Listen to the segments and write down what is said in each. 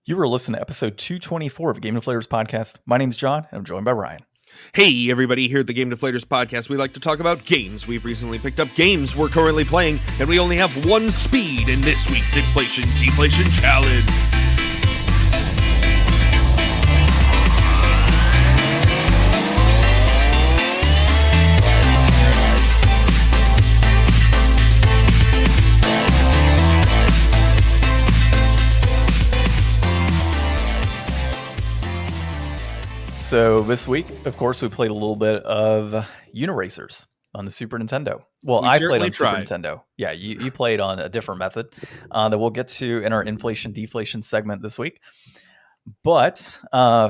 You were listening to episode 224 of Game Deflators Podcast. My name's John, and I'm joined by Ryan. Hey, everybody, here at the Game Deflators Podcast, we like to talk about games. We've recently picked up games we're currently playing, and we only have one speed in this week's Inflation Deflation Challenge. So this week, of course, we played a little bit of Uniracers on the Super Nintendo. Well, I played on Super Nintendo. Yeah, you played on a different method that we'll get to in our Inflation Deflation segment this week. But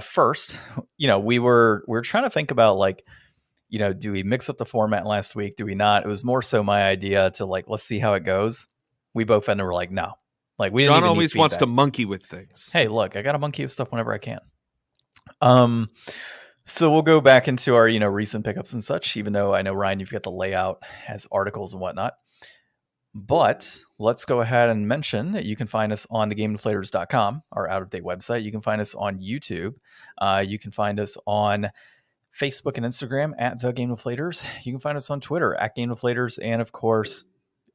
first, we were trying to think about do we mix up the format last week? Do we not? It was more so my idea to let's see how it goes. We both ended were like, no. We didn't John even always wants to monkey with things. Hey, look, I got to monkey with stuff whenever I can. So we'll go back into our, recent pickups and such, even though I know, Ryan, you've got the layout as articles and whatnot. But let's go ahead and mention that you can find us on thegamedeflators.com, our out-of-date website. You can find us on YouTube. You can find us on Facebook and Instagram at The Game Deflators. You can find us on Twitter at Game Deflators. And of course,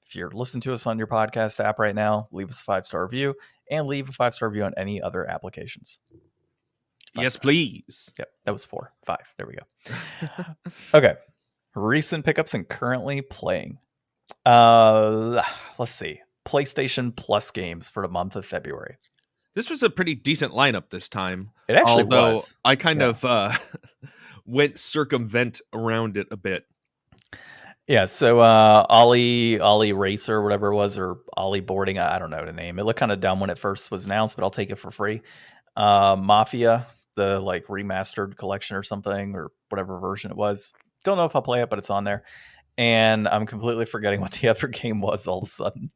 if you're listening to us on your podcast app right now, leave us a 5-star review and leave a 5-star review on any other applications. Yes, please. Yep, that was 4. 5. There we go. Okay. Recent pickups and currently playing. Let's see. PlayStation Plus games for the month of February. This was a pretty decent lineup this time. It actually was. I kind of went circumvent around it a bit. Yeah, so Ollie Racer, whatever it was, or Ollie Boarding, I don't know the name. It looked kind of dumb when it first was announced, but I'll take it for free. Mafia, the remastered collection or something, or whatever version it was. Don't know if I'll play it, but it's on there. And I'm completely forgetting what the other game was all of a sudden.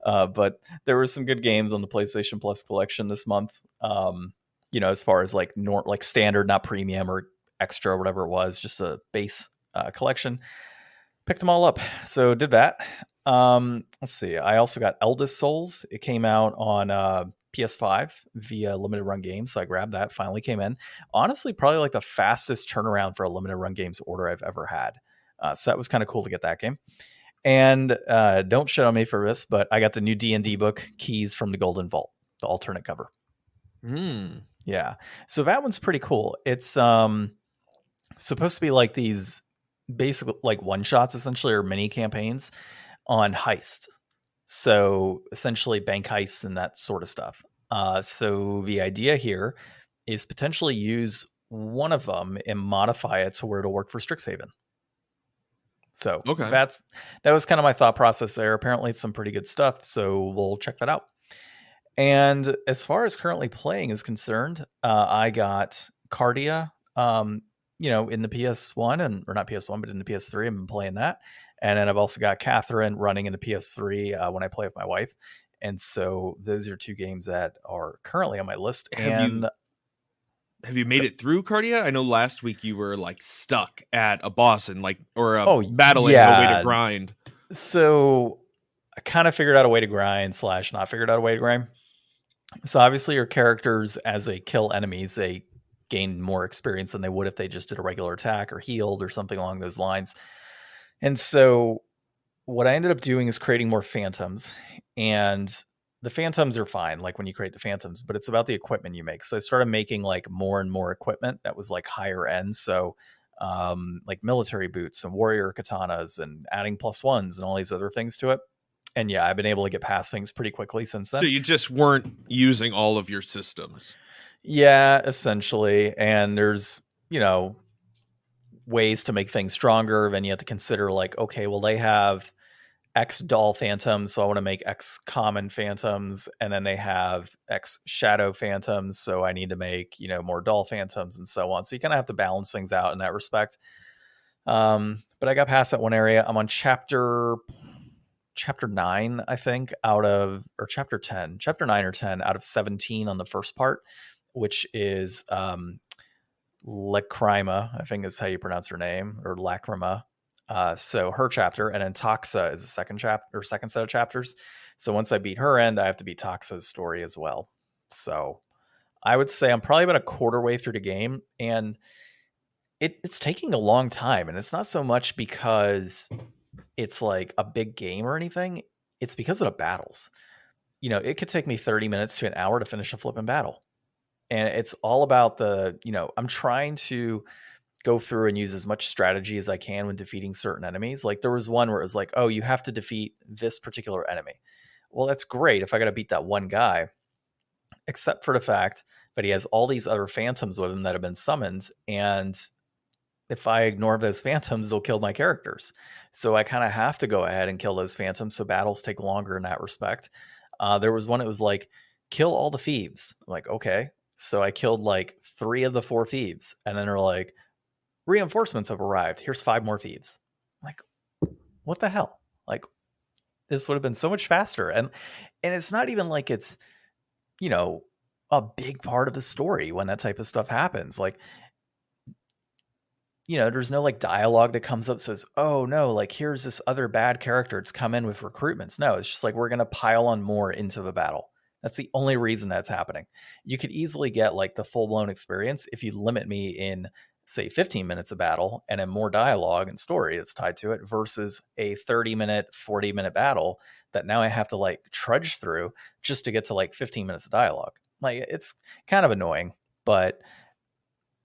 But there were some good games on the PlayStation Plus collection this month. As far as standard, not premium or extra or whatever it was, just a base collection. Picked them all up. So did that. Let's see. I also got Eldest Souls. It came out on PS5 via limited run games, so I grabbed that. Finally came in. Honestly, probably the fastest turnaround for a limited run games order I've ever had. So that was kind of cool to get that game. And don't shit on me for this, but I got the new D&D book, Keys from the Golden Vault, the alternate cover. Yeah, so that one's pretty cool. It's supposed to be these basically one shots essentially, or mini campaigns on heist. So essentially bank heists and that sort of stuff. So the idea here is potentially use one of them and modify it to where it'll work for Strixhaven. So okay. That was kind of my thought process there. Apparently it's some pretty good stuff, so we'll check that out. And as far as currently playing is concerned, I got Cardia, in the PS1 or not PS1, but in the PS3. I've been playing that. And then I've also got Catherine running in the PS3 when I play with my wife. And so those are two games that are currently on my list. Have you made it through Cardia? I know last week you were stuck at a boss and battling a way to grind. So I kind of figured out a way to grind / not figured out a way to grind. So obviously your characters, as they kill enemies, they gain more experience than they would if they just did a regular attack or healed or something along those lines. And so what I ended up doing is creating more phantoms, and the phantoms are fine, when you create the phantoms, but it's about the equipment you make. So I started making more and more equipment that was higher end. So military boots and warrior katanas and adding +1s and all these other things to it. And yeah, I've been able to get past things pretty quickly since then. So you just weren't using all of your systems. Yeah, essentially. And there's, ways to make things stronger. Then you have to consider okay, well, they have X doll phantoms, so I want to make X common phantoms, and then they have X shadow phantoms, so I need to make more doll phantoms and so on. So you kind of have to balance things out in that respect. But I got past that one area. I'm on chapter 9, I think, or chapter 10, chapter 9 or 10 out of 17 on the first part, which is Lacrima, I think is how you pronounce her name, or Lacrima. So her chapter, and then Toxa is the second set of chapters. So once I beat her end, I have to beat Toxa's story as well. So I would say I'm probably about a quarter way through the game, and it's taking a long time. And it's not so much because it's like a big game or anything. It's because of the battles. It could take me 30 minutes to an hour to finish a flipping battle. And it's all about I'm trying to go through and use as much strategy as I can when defeating certain enemies. Like there was one where it was like, oh, you have to defeat this particular enemy. Well, that's great if I got to beat that one guy, except for the fact that he has all these other phantoms with him that have been summoned. And if I ignore those phantoms, they'll kill my characters. So I kind of have to go ahead and kill those phantoms. So battles take longer in that respect. There was one, it was like, kill all the thieves. I'm like, okay. So I killed like 3 of the 4 thieves. And then they're like, reinforcements have arrived. Here's 5 more thieves. I'm like, what the hell? Like, this would have been so much faster. And it's not even like it's, a big part of the story when that type of stuff happens. Like, there's no like dialogue that comes up says, oh no, like here's this other bad character. It's come in with recruitments. No, it's just like we're going to pile on more into the battle. That's the only reason that's happening. You could easily get like the full blown experience if you limit me in, say, 15 minutes of battle and then more dialogue and story that's tied to it versus a 30-minute, 40-minute battle that now I have to like trudge through just to get to like 15 minutes of dialogue. Like it's kind of annoying, but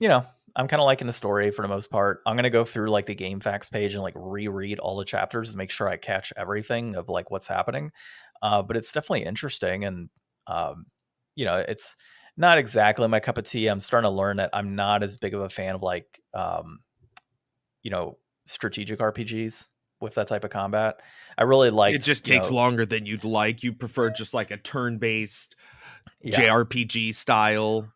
I'm kind of liking the story for the most part. I'm going to go through like the game facts page and like reread all the chapters to make sure I catch everything of like what's happening. But it's definitely interesting. And, it's not exactly my cup of tea. I'm starting to learn that I'm not as big of a fan of like, strategic RPGs with that type of combat. I really like it just takes longer than you'd like. You prefer just like a turn-based JRPG style.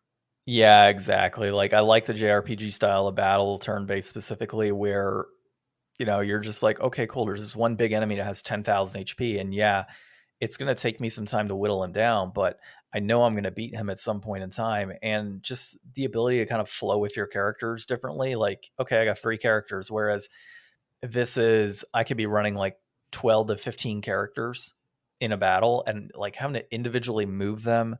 Yeah, exactly. Like I like the JRPG style of battle, turn-based specifically, where you're just like, okay, cool. There's this one big enemy that has 10,000 HP, and yeah, it's going to take me some time to whittle him down, but I know I'm going to beat him at some point in time. And just the ability to kind of flow with your characters differently. Like, okay, I got 3 characters, whereas I could be running like 12 to 15 characters in a battle and like having to individually move them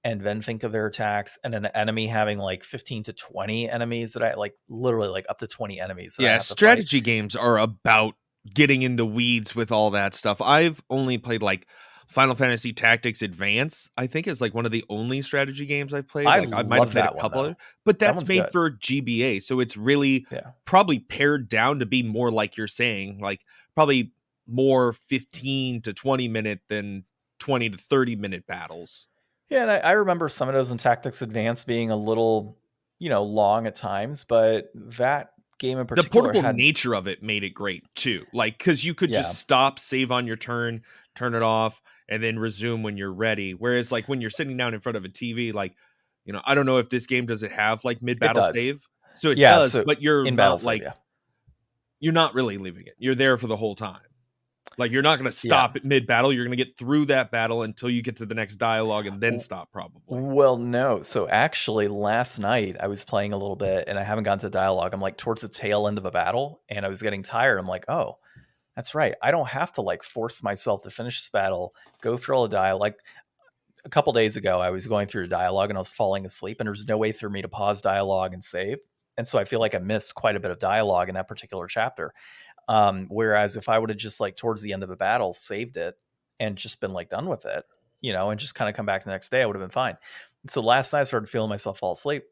and then think of their attacks, and an enemy having like 15 to 20 enemies that I like, literally like up to 20 enemies. That I have strategy to fight. Games are about getting into weeds with all that stuff. I've only played like Final Fantasy Tactics Advance, I think, is like one of the only strategy games I've played. I Like I might have played a couple, but that's made good for GBA. So it's really probably pared down to be more like you're saying, like probably more 15 to 20 minute than 20 to 30 minute battles. Yeah, and I remember some of those in Tactics Advance being a little, long at times, but that game in particular, the portable nature of it made it great too. Like, because you could just stop, save on your turn, turn it off, and then resume when you're ready. Whereas, like when you're sitting down in front of a TV, like, I don't know if this game does it have like mid battle save. So it does, so but you're in not like you're not really leaving it. You're there for the whole time. Like you're not going to stop at mid battle. You're going to get through that battle until you get to the next dialogue and then stop probably. Well, no. So actually last night I was playing a little bit and I haven't gotten to dialogue. I'm like towards the tail end of a battle and I was getting tired. I'm like, oh, that's right. I don't have to like force myself to finish this battle, go through all the dialogue. Like a couple days ago, I was going through the dialogue and I was falling asleep and there's no way for me to pause dialogue and save. And so I feel like I missed quite a bit of dialogue in that particular chapter. Whereas if I would have just like towards the end of a battle saved it and just been like done with it, and just kind of come back the next day, I would have been fine. So last night I started feeling myself fall asleep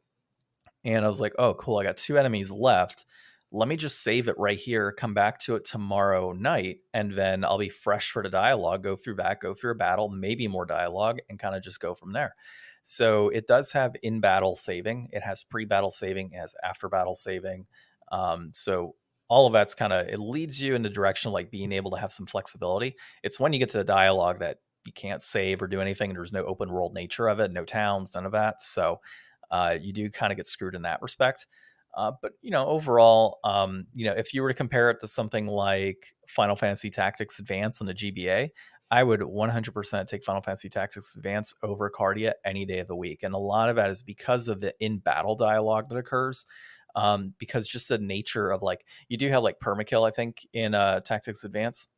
and I was like, oh, cool. I got 2 enemies left. Let me just save it right here, come back to it tomorrow night, and then I'll be fresh for the dialogue, go through a battle, maybe more dialogue, and kind of just go from there. So it does have in-battle saving. It has pre-battle saving. It has after-battle saving. So all of that's it leads you in the direction of like being able to have some flexibility. It's when you get to the dialogue that you can't save or do anything. There's no open world nature of it, no towns, none of that. So you do kind of get screwed in that respect. But overall, if you were to compare it to something like Final Fantasy Tactics Advance on the GBA, I would 100% take Final Fantasy Tactics Advance over Cardia any day of the week. And a lot of that is because of the in-battle dialogue that occurs. Because just the nature of like, you do have like permakill, I think, in Tactics Advance,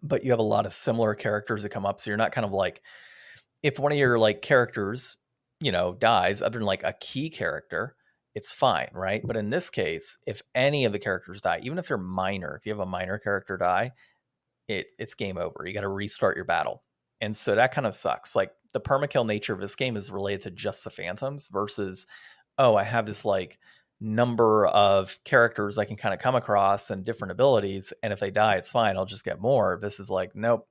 but you have a lot of similar characters that come up. So you're not kind of like, if one of your like characters, dies, other than like a key character, it's fine, right? But in this case, if any of the characters die, even if they're minor, if you have a minor character die, it's game over. You got to restart your battle. And so that kind of sucks. Like the permakill nature of this game is related to just the phantoms versus, oh, I have this like number of characters I can kind of come across and different abilities. And if they die, it's fine. I'll just get more. This is like, nope.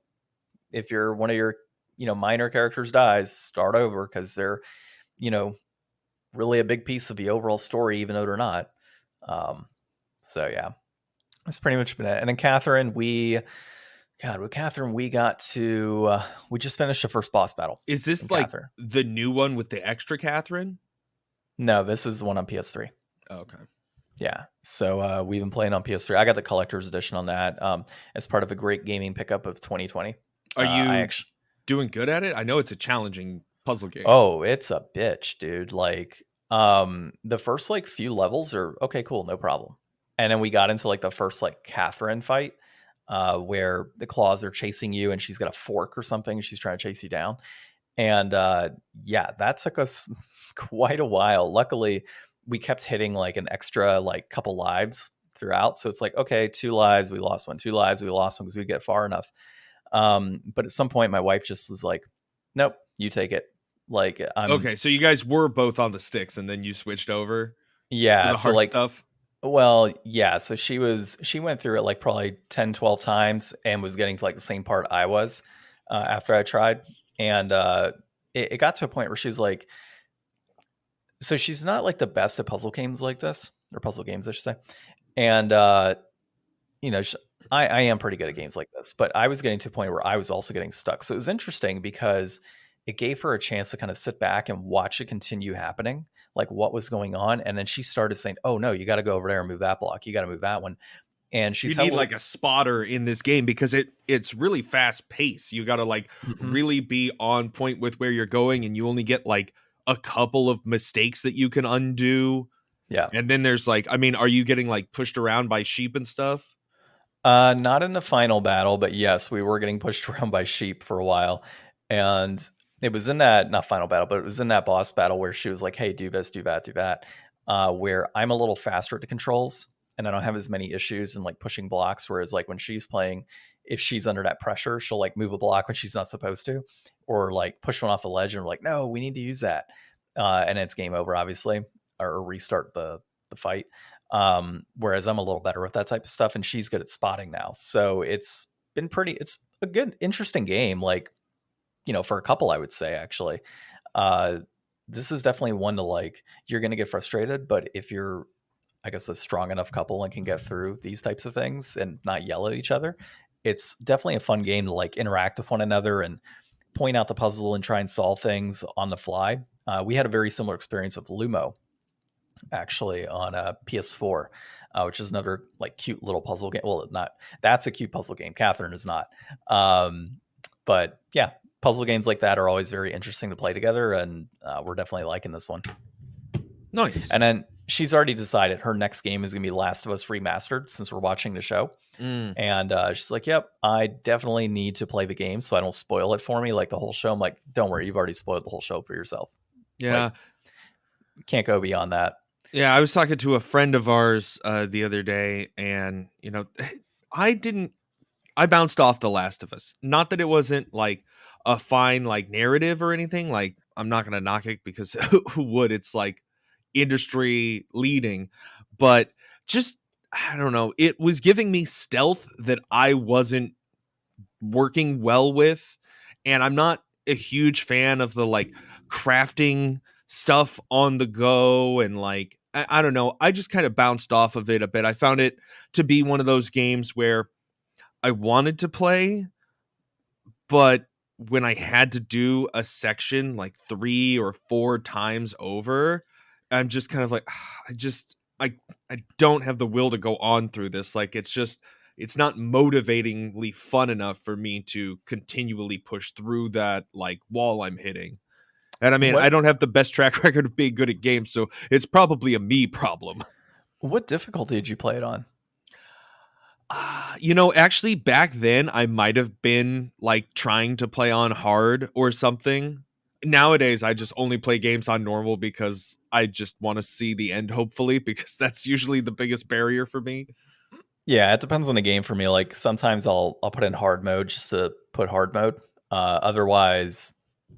If you're one of your, minor characters dies, start over because they're, you know, really a big piece of the overall story, even though they're not. So yeah, that's pretty much been it. And then Catherine, with Catherine, we got to we just finished the first boss battle. Is this like Catherine. the new one with the extra Catherine? No, this is the one on PS3. Oh, okay. Yeah. So we've been playing on PS3. I got the collector's edition on that as part of a great gaming pickup of 2020. Are you doing good at it? I know it's a challenging puzzle game. Oh, it's a bitch, dude. Like the first like few levels are okay, cool, no problem. And then we got into like the first like Catherine fight where the claws are chasing you and she's got a fork or something. She's trying to chase you down. And yeah, that took us quite a while. Luckily, we kept hitting like an extra like couple lives throughout. So it's like, okay, 2 lives, we lost 1, 2 lives, we lost 1 because we get far enough. But at some point, my wife just was like, nope, you take it. Like, okay, so you guys were both on the sticks and then you switched over? Yeah. The hard like, stuff? Well, yeah. So she went through it like probably 10, 12 times and was getting to like the same part I was after I tried. And it got to a point where she's like, so she's not like the best at puzzle games like this, or puzzle games, I should say. And, I am pretty good at games like this, but I was getting to a point where I was also getting stuck. So it was interesting because it gave her a chance to kind of sit back and watch it continue happening, like what was going on. And then she started saying, oh no, you got to go over there and move that block. You got to move that one. And she's you need like a spotter in this game because it's really fast paced. You got to like really be on point with where you're going, and you only get like a couple of mistakes that you can undo. Yeah. And then there's like, I mean, are you getting like pushed around by sheep and stuff? Not in the final battle, but yes, we were getting pushed around by sheep for a while. And it was in that, not final battle, but it was in that boss battle where she was like, hey, do this, do that, do that. Where I'm a little faster at the controls and I don't have as many issues in like pushing blocks. Whereas like when she's playing, if she's under that pressure, she'll like move a block when she's not supposed to, or like push one off the ledge and we're like, no, we need to use that. And it's game over, obviously, or restart the fight. Whereas I'm a little better with that type of stuff and she's good at spotting now. So it's a good, interesting game. Like, for a couple, I would say actually, this is definitely one to like, you're going to get frustrated, but if you're, I guess, a strong enough couple and can get through these types of things and not yell at each other, it's definitely a fun game to like interact with one another and point out the puzzle and try and solve things on the fly. We had a very similar experience with Lumo actually on a PS4, which is another like cute little puzzle game. Well, that's a cute puzzle game. Catherine is not. But yeah, puzzle games like that are always very interesting to play together, and we're definitely liking this one. Nice. And then she's already decided her next game is going to be Last of Us Remastered since we're watching the show. And she's like, yep, I definitely need to play the game so I don't spoil it for me like the whole show. I'm like, don't worry, you've already spoiled the whole show for yourself. Yeah. Like, can't go beyond that. Yeah, I was talking to a friend of ours the other day, and I bounced off The Last of Us. Not that it wasn't like a fine like narrative or anything. Like, I'm not gonna knock it because who would? It's like industry leading, but just, I don't know. It was giving me stealth that I wasn't working well with, and I'm not a huge fan of the like crafting stuff on the go, and like I don't know, I just kind of bounced off of it a bit. I found it to be one of those games where I wanted to play, but when I had to do a section like 3 or 4 times over, I'm just kind of like, I don't have the will to go on through this. Like, it's not motivatingly fun enough for me to continually push through that like wall I'm hitting. And I mean, I don't have the best track record of being good at games, so it's probably a me problem. What difficulty did you play it on? Actually back then I might have been like trying to play on hard or something. Nowadays I just only play games on normal because I just want to see the end, hopefully, because that's usually the biggest barrier for me. Yeah, it depends on the game for me. Like sometimes I'll put in hard mode just to put hard mode. Otherwise,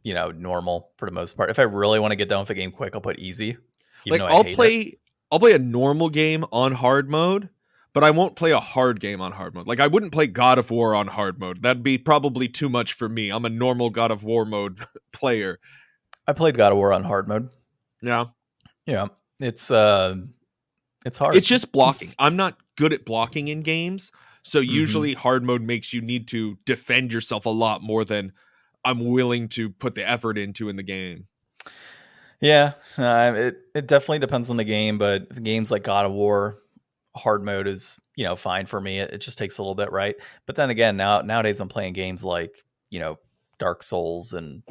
normal for the most part. If I really want to get done with a game quick, I'll put easy, even Like though I hate it. I'll play a normal game on hard mode, but I won't play a hard game on hard mode. Like I wouldn't play God of War on hard mode. That'd be probably too much for me. I'm a normal God of War mode player. I played God of War on hard mode. Yeah. Yeah. It's hard. It's just blocking. I'm not good at blocking in games. So usually hard mode makes you need to defend yourself a lot more than I'm willing to put the effort into in the game. Yeah, it definitely depends on the game, but games like God of War, hard mode is fine for me. It just takes a little bit, right? But then again, nowadays I'm playing games like Dark Souls and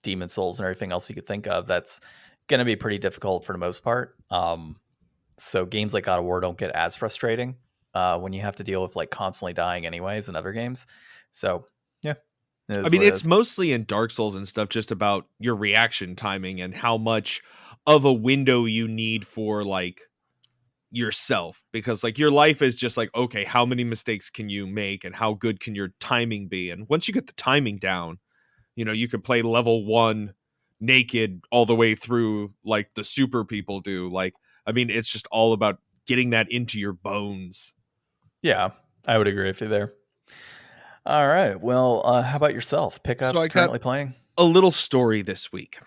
Demon Souls and everything else you could think of. That's going to be pretty difficult for the most part. So games like God of War don't get as frustrating when you have to deal with like constantly dying anyways in other games. So yeah. I mean, it's mostly in Dark Souls and stuff just about your reaction timing and how much of a window you need for like yourself, because like your life is just like, okay, how many mistakes can you make and how good can your timing be? And once you get the timing down, you could play level 1 naked all the way through like the super people do. Like, I mean, it's just all about getting that into your bones. Yeah, I would agree with you there. All right. Well, how about yourself? Pickups currently playing? A little story this week.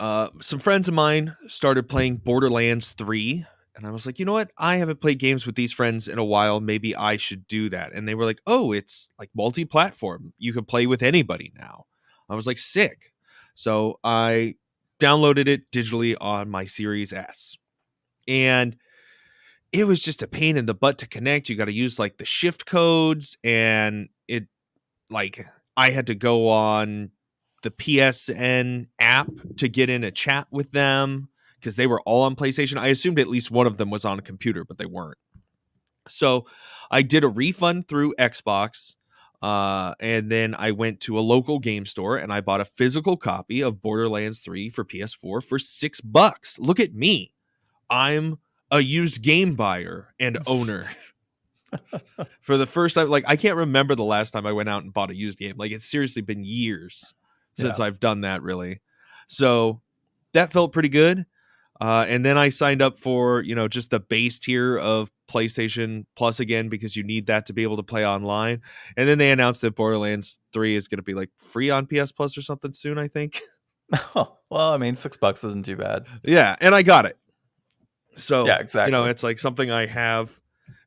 Some friends of mine started playing Borderlands 3. And I was like, you know what? I haven't played games with these friends in a while. Maybe I should do that. And they were like, oh, it's like multi-platform. You can play with anybody now. I was like, sick. So I downloaded it digitally on my Series S. And it was just a pain in the butt to connect. You got to use like the shift codes, and it like I had to go on the PSN app to get in a chat with them because they were all on PlayStation. I assumed at least one of them was on a computer, but they weren't. So I did a refund through Xbox. And then I went to a local game store and I bought a physical copy of Borderlands 3 for PS4 for $6. Look at me. I'm a used game buyer and owner. For the first time. Like, I can't remember the last time I went out and bought a used game. Like, it's seriously been years since I've done that, really. So that felt pretty good. And then I signed up for, just the base tier of PlayStation Plus again, because you need that to be able to play online. And then they announced that Borderlands 3 is going to be like free on PS Plus or something soon, I think. Oh, well, I mean, $6 isn't too bad. Yeah. And I got it. So, yeah, exactly. It's like something I have.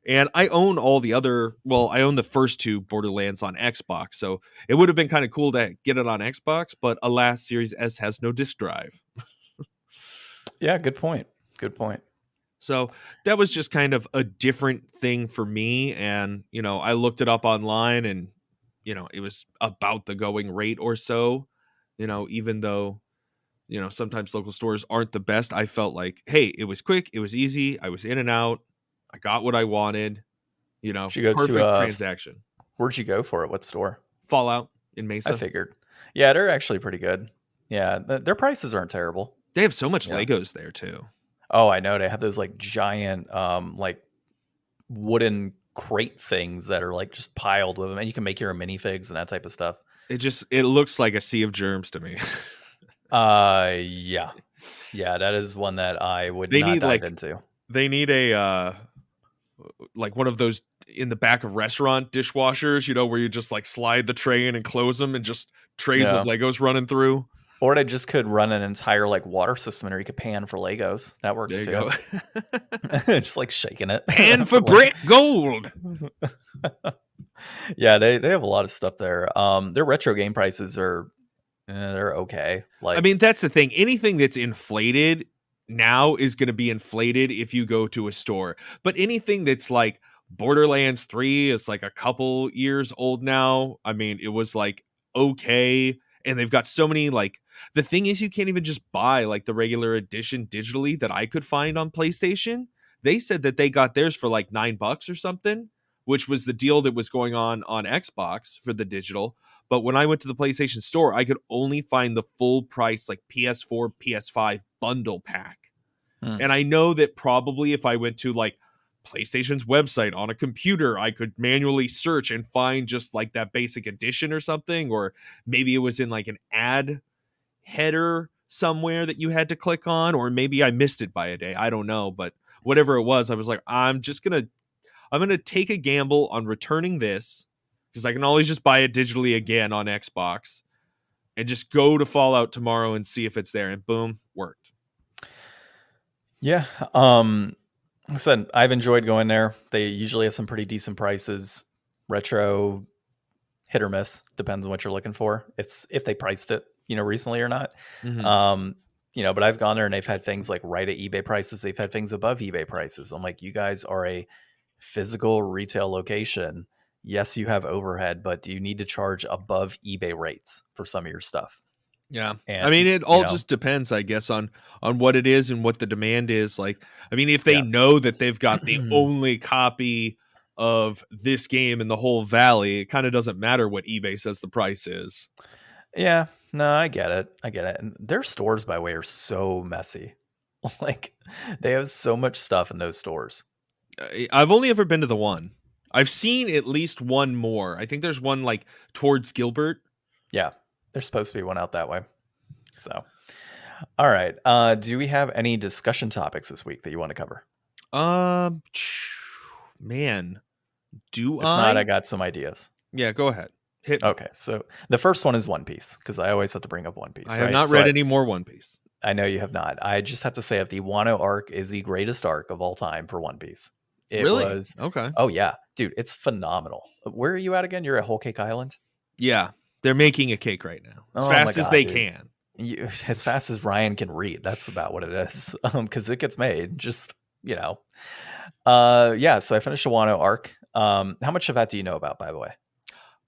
And I own I own the first 2 Borderlands on Xbox. So it would have been kind of cool to get it on Xbox. But alas, Series S has no disc drive. Yeah, good point. So that was just kind of a different thing for me. And, I looked it up online and, it was about the going rate or so, even though, sometimes local stores aren't the best. I felt like, hey, it was quick. It was easy. I was in and out. I got what I wanted, perfect transaction. Where'd you go for it? What store? Fallout in Mesa. I figured. Yeah, they're actually pretty good. Yeah, their prices aren't terrible. They have so much Legos there too. Oh, I know. They have those like giant, like wooden crate things that are like just piled with them, and you can make your own minifigs and that type of stuff. It looks like a sea of germs to me. Yeah, that is one that I would not dive into. They need a like one of those in the back of restaurant dishwashers, where you just like slide the tray in and close them, and just trays of Legos running through. Or they just could run an entire like water system, or you could pan for Legos. That works too. Just like shaking it. Pan for brick gold. Yeah, they have a lot of stuff there. Their retro game prices are they're okay. Like, I mean, that's the thing. Anything that's inflated now is going to be inflated if you go to a store. But anything that's like Borderlands 3 is like a couple years old now. I mean, it was like okay. And they've got so many, like, the thing is, you can't even just buy like the regular edition digitally that I could find on PlayStation. They said that they got theirs for like $9 or something, which was the deal that was going on Xbox for the digital. But when I went to the PlayStation Store, I could only find the full price, like PS4, PS5 bundle pack. And I know that probably if I went to like PlayStation's website on a computer, I could manually search and find just like that basic edition or something, or maybe it was in like an ad header somewhere that you had to click on, or maybe I missed it by a day. I don't know, but whatever it was, I was like, I'm gonna take a gamble on returning this because I can always just buy it digitally again on Xbox and just go to Fallout tomorrow and see if it's there. And boom, worked. Yeah. Like I said, I've enjoyed going there. They usually have some pretty decent prices. Retro, hit or miss, depends on what you're looking for. It's if they priced it, recently or not. But I've gone there and they've had things like right at eBay prices. They've had things above eBay prices. I'm like, you guys are a physical retail location. Yes, you have overhead, but do you need to charge above eBay rates for some of your stuff? Yeah. And, I mean, it all just depends, I guess, on what it is and what the demand is. Like, I mean, if they know that they've got the only copy of this game in the whole valley, it kind of doesn't matter what eBay says the price is. Yeah. No, I get it. And their stores, by the way, are so messy. Like, they have so much stuff in those stores. I've only ever been to the one. I've seen at least one more. I think there's one like towards Gilbert. Yeah. There's supposed to be one out that way. So, all right. Do we have any discussion topics this week that you want to cover? Man, if not, I got some ideas. Yeah, go ahead. Hit me. Okay, so the first one is One Piece, because I always have to bring up One Piece. I have not read any more One Piece. I know you have not. I just have to say that the Wano arc is the greatest arc of all time for One Piece. It really? Was. Okay. Oh, yeah. Dude, it's phenomenal. Where are you at again? You're at Whole Cake Island? Yeah. They're making a cake right now. As fast as they can. As fast as Ryan can read. That's about what it is. Because it gets made. Just, Yeah, so I finished the Wano arc. How much of that do you know about, by the way?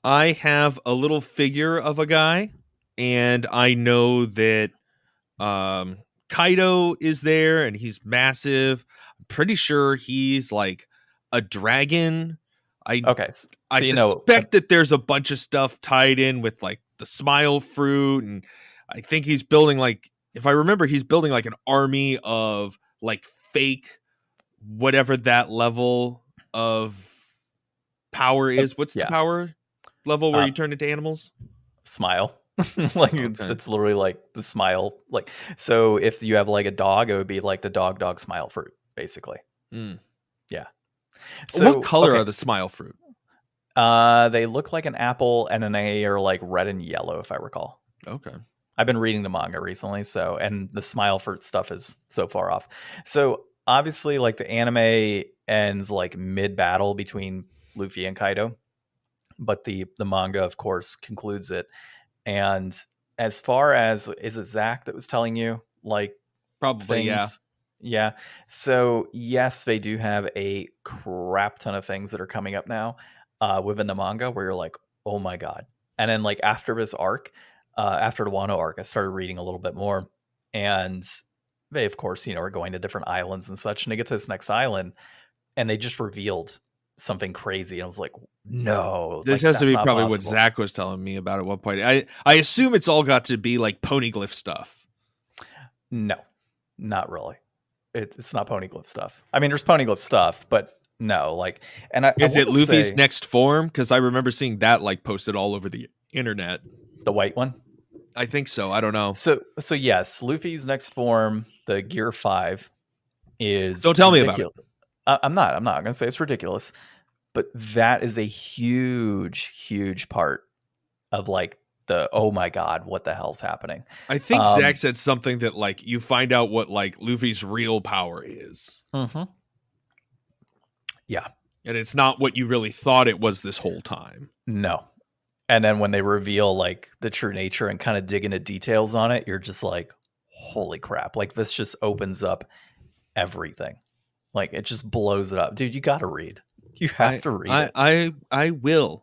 I have a little figure of a guy. And I know that Kaido is there. And he's massive. I'm pretty sure he's like a dragon. I suspect that there's a bunch of stuff tied in with like the smile fruit, and I think he's building like, if I remember, he's building like an army of like fake whatever that level of power is. What's the power level where you turn into animals? Smile. It's literally like the smile. Like, so if you have like a dog, it would be like the dog smile fruit, basically. Yeah. So what color are the smile fruit? They look like an apple, and then they are like red and yellow, if I recall. Okay. I've been reading the manga recently, and the smile fruit stuff is so far off. So obviously, like, the anime ends like mid-battle between Luffy and Kaido, but the manga, of course, concludes it. And as far as, is it Zach that was telling you, like, probably things? Yeah. So yes, they do have a crap ton of things that are coming up now within the manga where you're like, oh my God. And then like after this arc, after the Wano arc, I started reading a little bit more, and they, of course, are going to different islands and such. And they get to this next island and they just revealed something crazy. And I was like, no, this has to be probably possible. What Zach was telling me about at one point. I assume it's all got to be like poneglyph stuff. No, not really. It's not poneglyph stuff. I mean, there's poneglyph stuff, but no, like, and is it Luffy's next form? Because I remember seeing that like posted all over the internet. The white one? I think so. I don't know. So yes, Luffy's next form, the Gear 5, is don't tell ridiculous. Me about it. I'm not going to say it's ridiculous, but that is a huge part of like the, oh my God, what the hell's happening? I think Zach said something that like you find out what like Luffy's real power is. Mm-hmm. Yeah. And it's not what you really thought it was this whole time. No. And then when they reveal like the true nature and kind of dig into details on it, you're just like, holy crap. Like, this just opens up everything. Like, it just blows it up. Dude, you got to read. You have to read it. I will.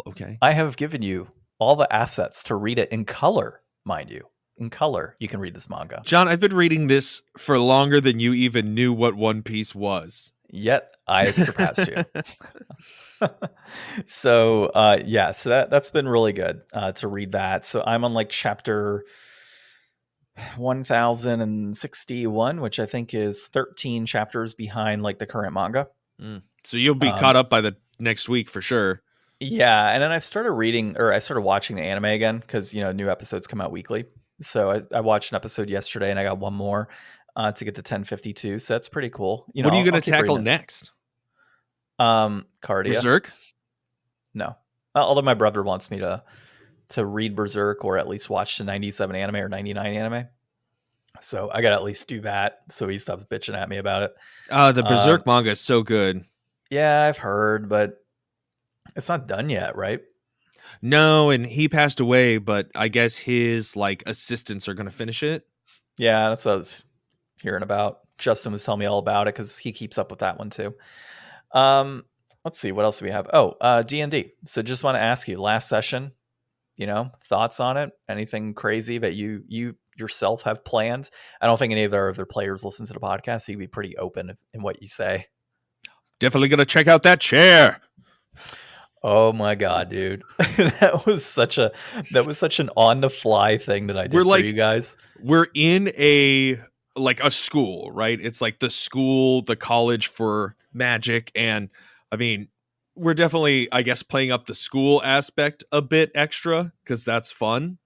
Okay. I have given you all the assets to read it in color, mind you. In color, you can read this manga. John, I've been reading this for longer than you even knew what One Piece was. yet I surpassed you. So that's been really good to read that. So I'm on like chapter 1061, which I think is 13 chapters behind like the current manga. So you'll be caught up by the next week for sure. Yeah, and then I started watching the anime again because new episodes come out weekly. So I watched an episode yesterday, and I got one more to get to 1052. So that's pretty cool. What are you going to tackle next? Cardia. Berserk? No, although my brother wants me to read Berserk or at least watch the 97 anime or 99 anime. So I got to at least do that so he stops bitching at me about it. The Berserk manga is so good. Yeah, I've heard, but it's not done yet, right? No, and he passed away, but I guess his like assistants are going to finish it. Yeah, that's what I was hearing about. Justin was telling me all about it because he keeps up with that one too. Let's see, what else do we have? D&D. So just want to ask you, last session, thoughts on it? Anything crazy that you yourself have planned? I don't think any of our other players listen to the podcast, so you'd be pretty open in what you say. Definitely going to check out that chair. Oh my god, dude. that was such an on the fly thing that I did for you guys. We're in a school, right? It's like the college for magic, and I mean, we're definitely, I guess, playing up the school aspect a bit extra because that's fun.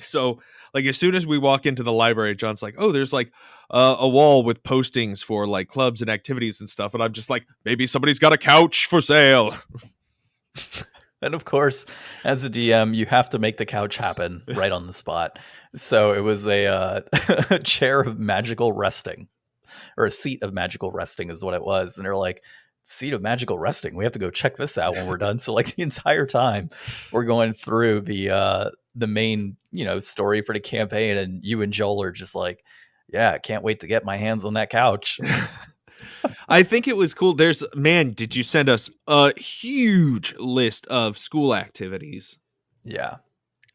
So like as soon as we walk into the library, John's like, oh, there's like a wall with postings for like clubs and activities and stuff, and I'm just like, maybe somebody's got a couch for sale. And of course, as a DM, you have to make the couch happen right on the spot. So it was a chair of magical resting, or a seat of magical resting is what it was. And they're like, seat of magical resting, we have to go check this out when we're done. So like the entire time we're going through the main story for the campaign, and you and Joel are just like, yeah, I can't wait to get my hands on that couch. I think it was cool. Did you send us a huge list of school activities? Yeah.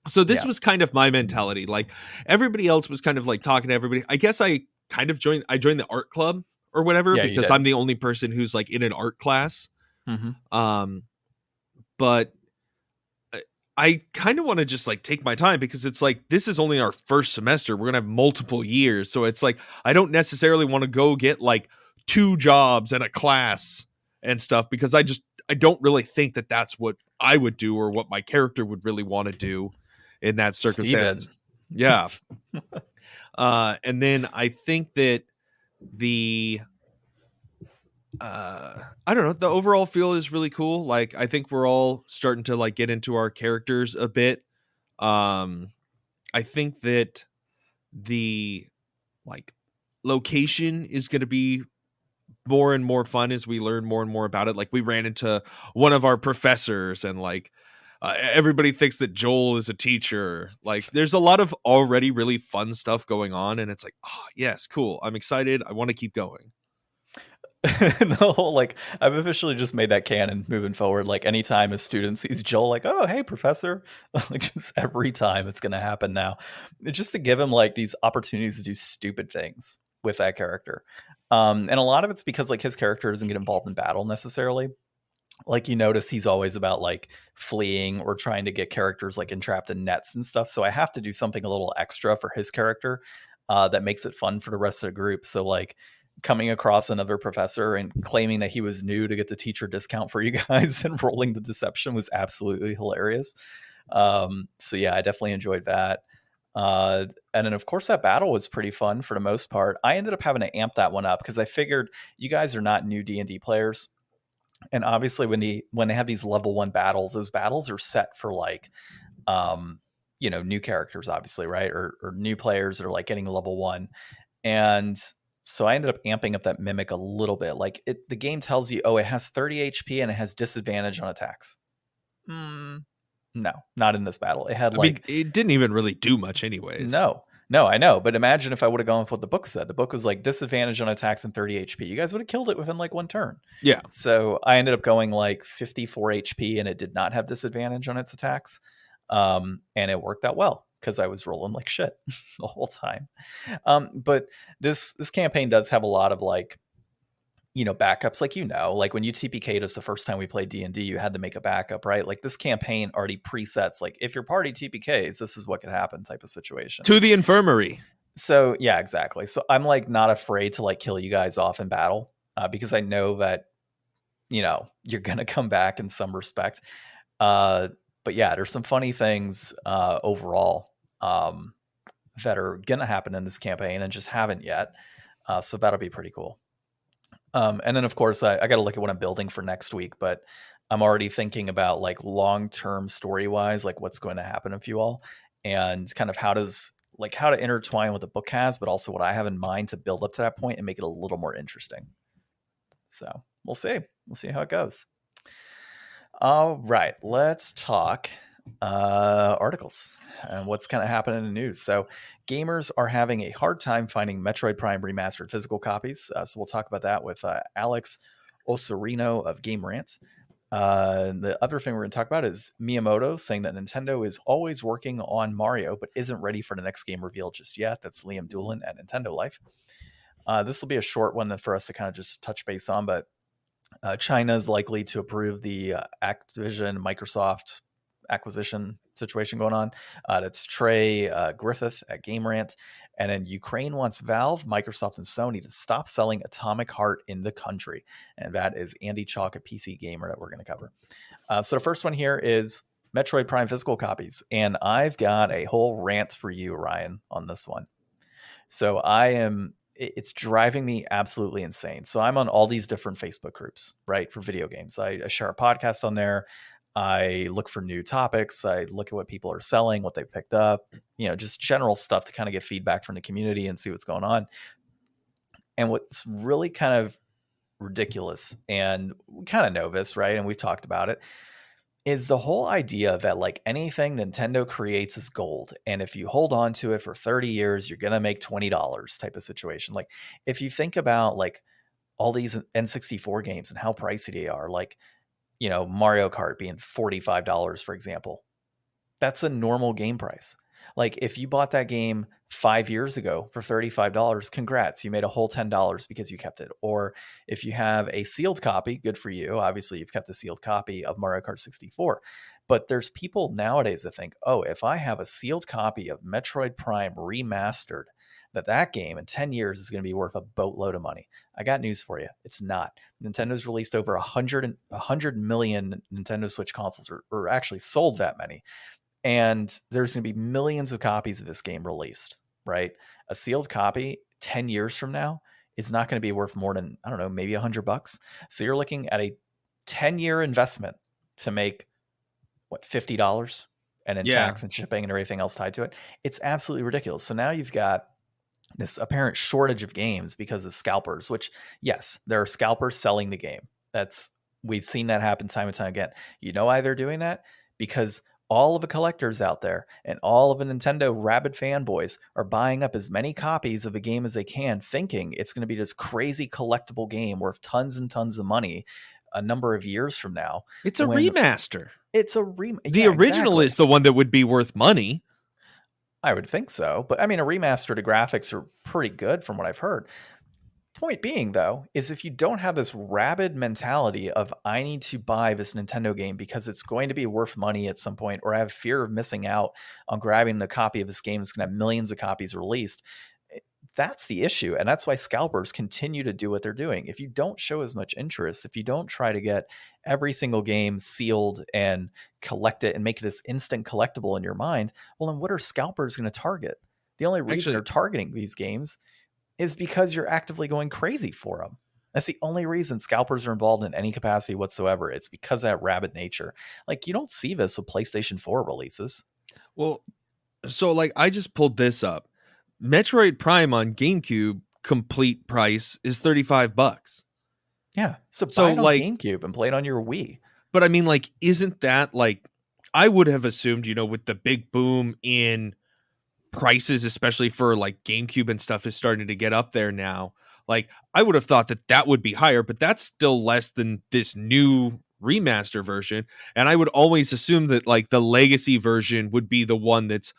So this was kind of my mentality. Like everybody else was kind of like talking to everybody. I guess I kind of joined the art club or whatever, because I'm the only person who's like in an art class. Mm-hmm. But I kind of want to just like take my time, because it's like, this is only our first semester. We're going to have multiple years. So it's like, I don't necessarily want to go get like 2 jobs and a class and stuff, because I don't really think that that's what I would do or what my character would really want to do in that circumstance. Steven. Yeah. And then I think that I don't know, the overall feel is really cool. Like, I think we're all starting to like get into our characters a bit. I think that the like location is going to be more and more fun as we learn more and more about it. Like, we ran into one of our professors, and like everybody thinks that Joel is a teacher. Like, there's a lot of already really fun stuff going on, and it's like, oh yes, cool, I'm excited, I want to keep going. The whole, like, I've officially just made that canon moving forward. Like, anytime a student sees Joel, like, oh, hey, professor, like, just every time it's going to happen now. It's just to give him like these opportunities to do stupid things with that character. And a lot of it's because like his character doesn't get involved in battle necessarily. Like, you notice he's always about like fleeing or trying to get characters like entrapped in nets and stuff. So I have to do something a little extra for his character that makes it fun for the rest of the group. So like, coming across another professor and claiming that he was new to get the teacher discount for you guys and rolling the deception was absolutely hilarious. So yeah, I definitely enjoyed that. And then of course that battle was pretty fun for the most part. I ended up having to amp that one up because I figured you guys are not new D&D players. And obviously when they have these level 1 battles, those battles are set for like, new characters, obviously, right? Or new players that are like getting level 1. And so I ended up amping up that mimic a little bit. Like, the game tells you, oh, it has 30 HP and it has disadvantage on attacks. No, not in this battle. It had it didn't even really do much anyways. No, I know. But imagine if I would have gone with what the book said. The book was like disadvantage on attacks and 30 HP. You guys would have killed it within like 1 turn. Yeah. So I ended up going like 54 HP and it did not have disadvantage on its attacks. And it worked out well, because I was rolling like shit the whole time. But this campaign does have a lot of like backups, like when you TPK'd us the first time we played D&D, you had to make a backup, right? Like this campaign already presets, like if your party TPKs, this is what could happen type of situation. To the infirmary. So yeah, exactly. So I'm like not afraid to like kill you guys off in battle because I know that, you're going to come back in some respect. But yeah, there's some funny things overall that are going to happen in this campaign and just haven't yet. So that'll be pretty cool. And then of course I got to look at what I'm building for next week, but I'm already thinking about like long-term story-wise, like what's going to happen with you all and kind of how to intertwine what the book has, but also what I have in mind to build up to that point and make it a little more interesting. So we'll see. We'll see how it goes. All right, let's talk articles and what's kind of happening in the news. So gamers are having a hard time finding Metroid Prime remastered physical copies. So we'll talk about that with Alex Osorino of Game Rant. The other thing we're going to talk about is Miyamoto saying that Nintendo is always working on Mario, but isn't ready for the next game reveal just yet. That's Liam Doolin at Nintendo Life. This will be a short one for us to kind of just touch base on, but China is likely to approve the Activision Microsoft acquisition situation going on. That's Trey Griffith at Game Rant. And then Ukraine wants Valve, Microsoft, and Sony to stop selling Atomic Heart in the country. And that is Andy Chalk, a PC gamer that we're going to cover. So the first one here is Metroid Prime physical copies. And I've got a whole rant for you, Ryan, on this one. So it's driving me absolutely insane. So I'm on all these different Facebook groups, right, for video games. I share a podcast on there. I look for new topics. I look at what people are selling, what they've picked up, just general stuff to kind of get feedback from the community and see what's going on. And what's really kind of ridiculous, and we kind of know this, right, and we've talked about it, is the whole idea that like anything Nintendo creates is gold. And if you hold on to it for 30 years, you're going to make $20 type of situation. Like if you think about like all these N64 games and how pricey they are, like, Mario Kart being $45, for example, that's a normal game price. Like if you bought that game 5 years ago for $35, congrats, you made a whole $10 because you kept it. Or if you have a sealed copy, good for you. Obviously, you've kept a sealed copy of Mario Kart 64. But there's people nowadays that think, oh, if I have a sealed copy of Metroid Prime remastered, that game in 10 years is going to be worth a boatload of money. I got news for you. It's not. Nintendo's released over 100 million Nintendo Switch consoles, or actually sold that many. And there's going to be millions of copies of this game released, right? A sealed copy 10 years from now is not going to be worth more than, I don't know, maybe $100. So you're looking at a 10-year investment to make, what, $50? And then tax and shipping and everything else tied to it. It's absolutely ridiculous. So now you've got this apparent shortage of games because of scalpers, which, yes, there are scalpers selling the game. We've seen that happen time and time again. You know why they're doing that? Because all of the collectors out there and all of the Nintendo rabid fanboys are buying up as many copies of a game as they can, thinking it's going to be this crazy collectible game worth tons and tons of money a number of years from now. It's a remaster. It's a remake. The original is the one that would be worth money. I would think so. But I mean, a remaster, the graphics are pretty good from what I've heard. Point being, though, is if you don't have this rabid mentality of I need to buy this Nintendo game because it's going to be worth money at some point, or I have fear of missing out on grabbing a copy of this game that's going to have millions of copies released, that's the issue. And that's why scalpers continue to do what they're doing. If you don't show as much interest, if you don't try to get every single game sealed and collect it and make it this instant collectible in your mind, well, then what are scalpers going to target? The only reason they're targeting these games is because you're actively going crazy for them. That's the only reason scalpers are involved in any capacity whatsoever. It's because of that rabid nature. Like, you don't see this with PlayStation 4 releases. Well, so like I just pulled this up. Metroid Prime on GameCube complete price is $35. Yeah. So buy it on GameCube and play it on your Wii. But I mean, like, isn't that like, I would have assumed, with the big boom in prices, especially for like GameCube and stuff, is starting to get up there now. Like, I would have thought that would be higher, but that's still less than this new remaster version. And I would always assume that like the legacy version would be the one that's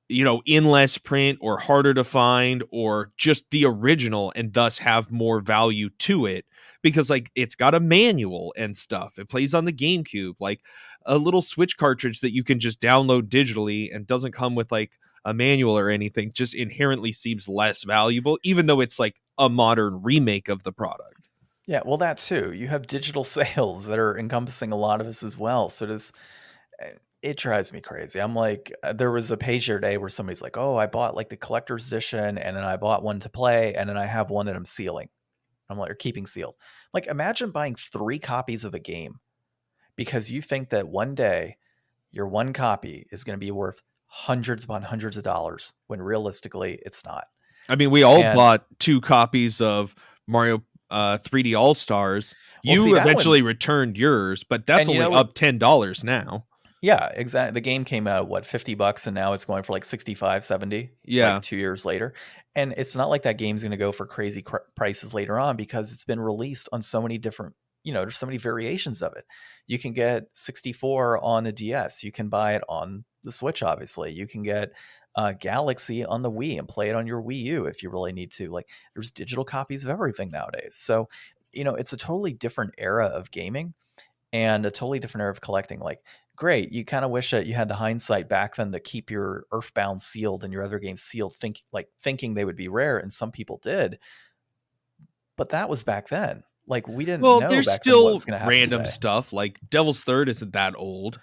in less print or harder to find, or just the original, and thus have more value to it because like it's got a manual and stuff. It plays on the GameCube, like a little Switch cartridge that you can just download digitally and doesn't come with like a manual or anything, just inherently seems less valuable, even though it's like a modern remake of the product. Yeah, well, that too. You have digital sales that are encompassing a lot of this as well. So it drives me crazy. I'm like, there was a page the other day where somebody's like, "Oh, I bought like the collector's edition, and then I bought one to play, and then I have one that I'm sealing." I'm like, or keeping sealed. Like, imagine buying 3 copies of a game because you think that one day your one copy is going to be worth hundreds upon hundreds of dollars when realistically it's not. I mean, we all And bought 2 copies of Mario 3D All Stars. well, You see that eventually one, returned yours, but that's and you only know up what? $10 now. Yeah, exactly. The game came out what, $50, and now it's going for like 65, 70, Yeah. like 2 years later. And it's not like that game's going to go for crazy prices later on because it's been released on so many different, there's so many variations of it. You can get 64 on the DS. You can buy it on the Switch, obviously. You can get Galaxy on the Wii and play it on your Wii U if you really need to. Like, there's digital copies of everything nowadays. So, it's a totally different era of gaming and a totally different era of collecting. Like, great, you kind of wish that you had the hindsight back then to keep your Earthbound sealed and your other games sealed, thinking they would be rare, and some people did. But that was back then. Like, we didn't Well, know there's back then what still was going to happen random today. stuff like Devil's Third isn't that old.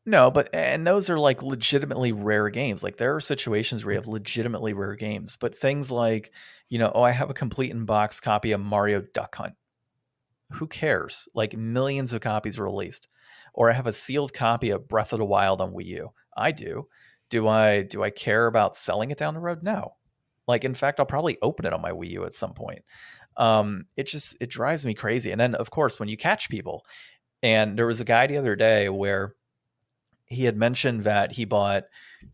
No, and those are like legitimately rare games. Like, there are situations where you have legitimately rare games, but things like, I have a complete in box copy of Mario Duck Hunt. Who cares? Like, millions of copies were released. Or I have a sealed copy of Breath of the Wild on Wii U. I do. Do I care about selling it down the road? No. Like, in fact, I'll probably open it on my Wii U at some point. It drives me crazy. And then, of course, when you catch people, and there was a guy the other day where he had mentioned that he bought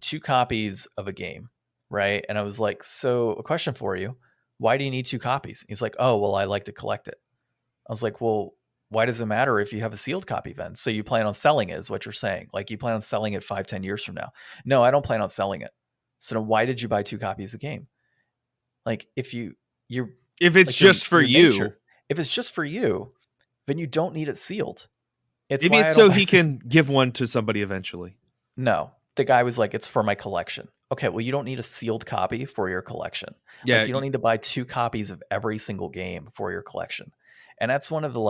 2 copies of a game, right? And I was like, so a question for you. Why do you need 2 copies? He's like, oh, well, I like to collect it. I was like, well, why does it matter if you have a sealed copy then? So you plan on selling it is what you're saying. Like, you plan on selling it 5-10 years from now. No, I don't plan on selling it. So then why did you buy 2 copies of the game? Like, if it's like just for you, nature, if it's just for you, then you don't need it sealed. Maybe it's so he can give one to somebody eventually. No, the guy was like, it's for my collection. Okay, well, you don't need a sealed copy for your collection. Yeah, like, you don't need to buy 2 copies of every single game for your collection. And that's one of the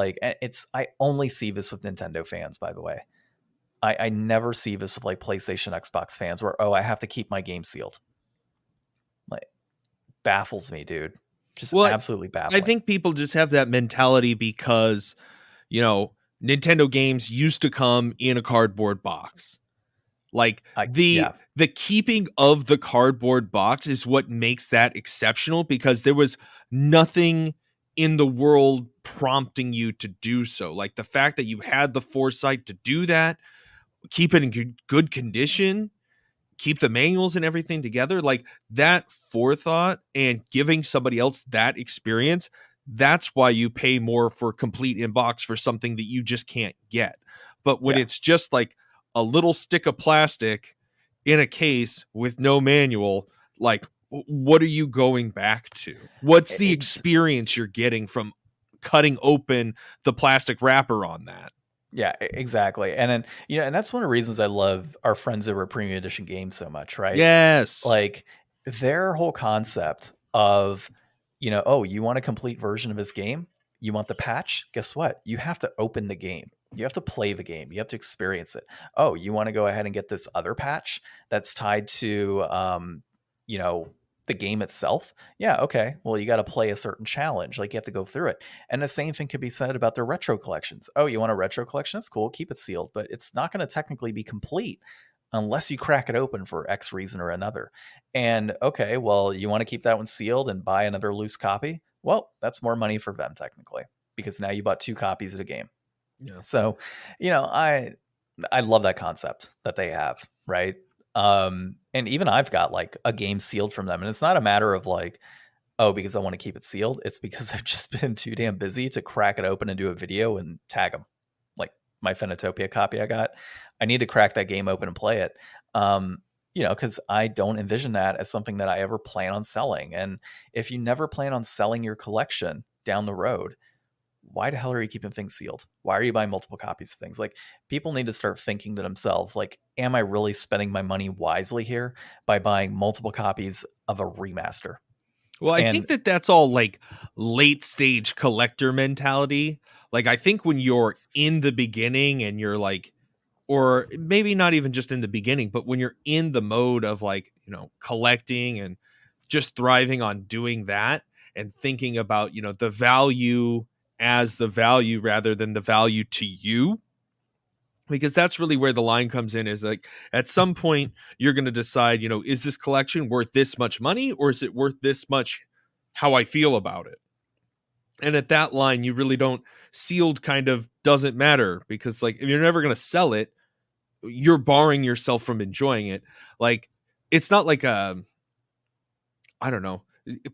I only see this with Nintendo fans, by the way. I never see this with like PlayStation, Xbox fans where, I have to keep my game sealed. Like, baffles me, dude. Just absolutely baffling. I think people just have that mentality because, Nintendo games used to come in a cardboard box. Like the keeping of the cardboard box is what makes that exceptional because there was nothing in the world prompting you to do so. Like the fact that you had the foresight to do that, keep it in good condition, keep the manuals and everything together, like that forethought and giving somebody else that experience, that's why you pay more for complete inbox for something that you just can't get. But when it's just like a little stick of plastic in a case with no manual, like, what are you going back to? What's the experience you're getting from cutting open the plastic wrapper on that? Yeah, exactly. And then, and that's one of the reasons I love our friends over at Premium Edition Games so much, right? Yes. Like, their whole concept of, oh, you want a complete version of this game? You want the patch? Guess what? You have to open the game. You have to play the game. You have to experience it. Oh, you want to go ahead and get this other patch that's tied to, the game itself? Yeah, okay. Well, you got to play a certain challenge. Like, you have to go through it. And the same thing could be said about their retro collections. Oh, you want a retro collection? That's cool. Keep it sealed, but it's not going to technically be complete unless you crack it open for X reason or another. And okay, well, you want to keep that one sealed and buy another loose copy? Well, that's more money for them technically, because now you bought 2 copies of the game. Yeah. So, I love that concept that they have, right? And even I've got like a game sealed from them, and it's not a matter of like, oh, because I want to keep it sealed. It's because I've just been too damn busy to crack it open and do a video and tag them. Like my Phenotopia copy I got, I need to crack that game open and play it. because I don't envision that as something that I ever plan on selling. And if you never plan on selling your collection down the road, why the hell are you keeping things sealed? Why are you buying multiple copies of things? Like, people need to start thinking to themselves, like, am I really spending my money wisely here by buying multiple copies of a remaster? Well, I think that's all like late stage collector mentality. Like, I think when you're in the beginning and you're like, or maybe not even just in the beginning, but when you're in the mode of like, collecting and just thriving on doing that and thinking about, the value as the value rather than the value to you, because that's really where the line comes in, is like at some point you're going to decide, is this collection worth this much money, or is it worth this much how I feel about it? And at that line, you really don't, sealed kind of doesn't matter, because like, if you're never going to sell it, you're barring yourself from enjoying it. Like, it's not like I don't know.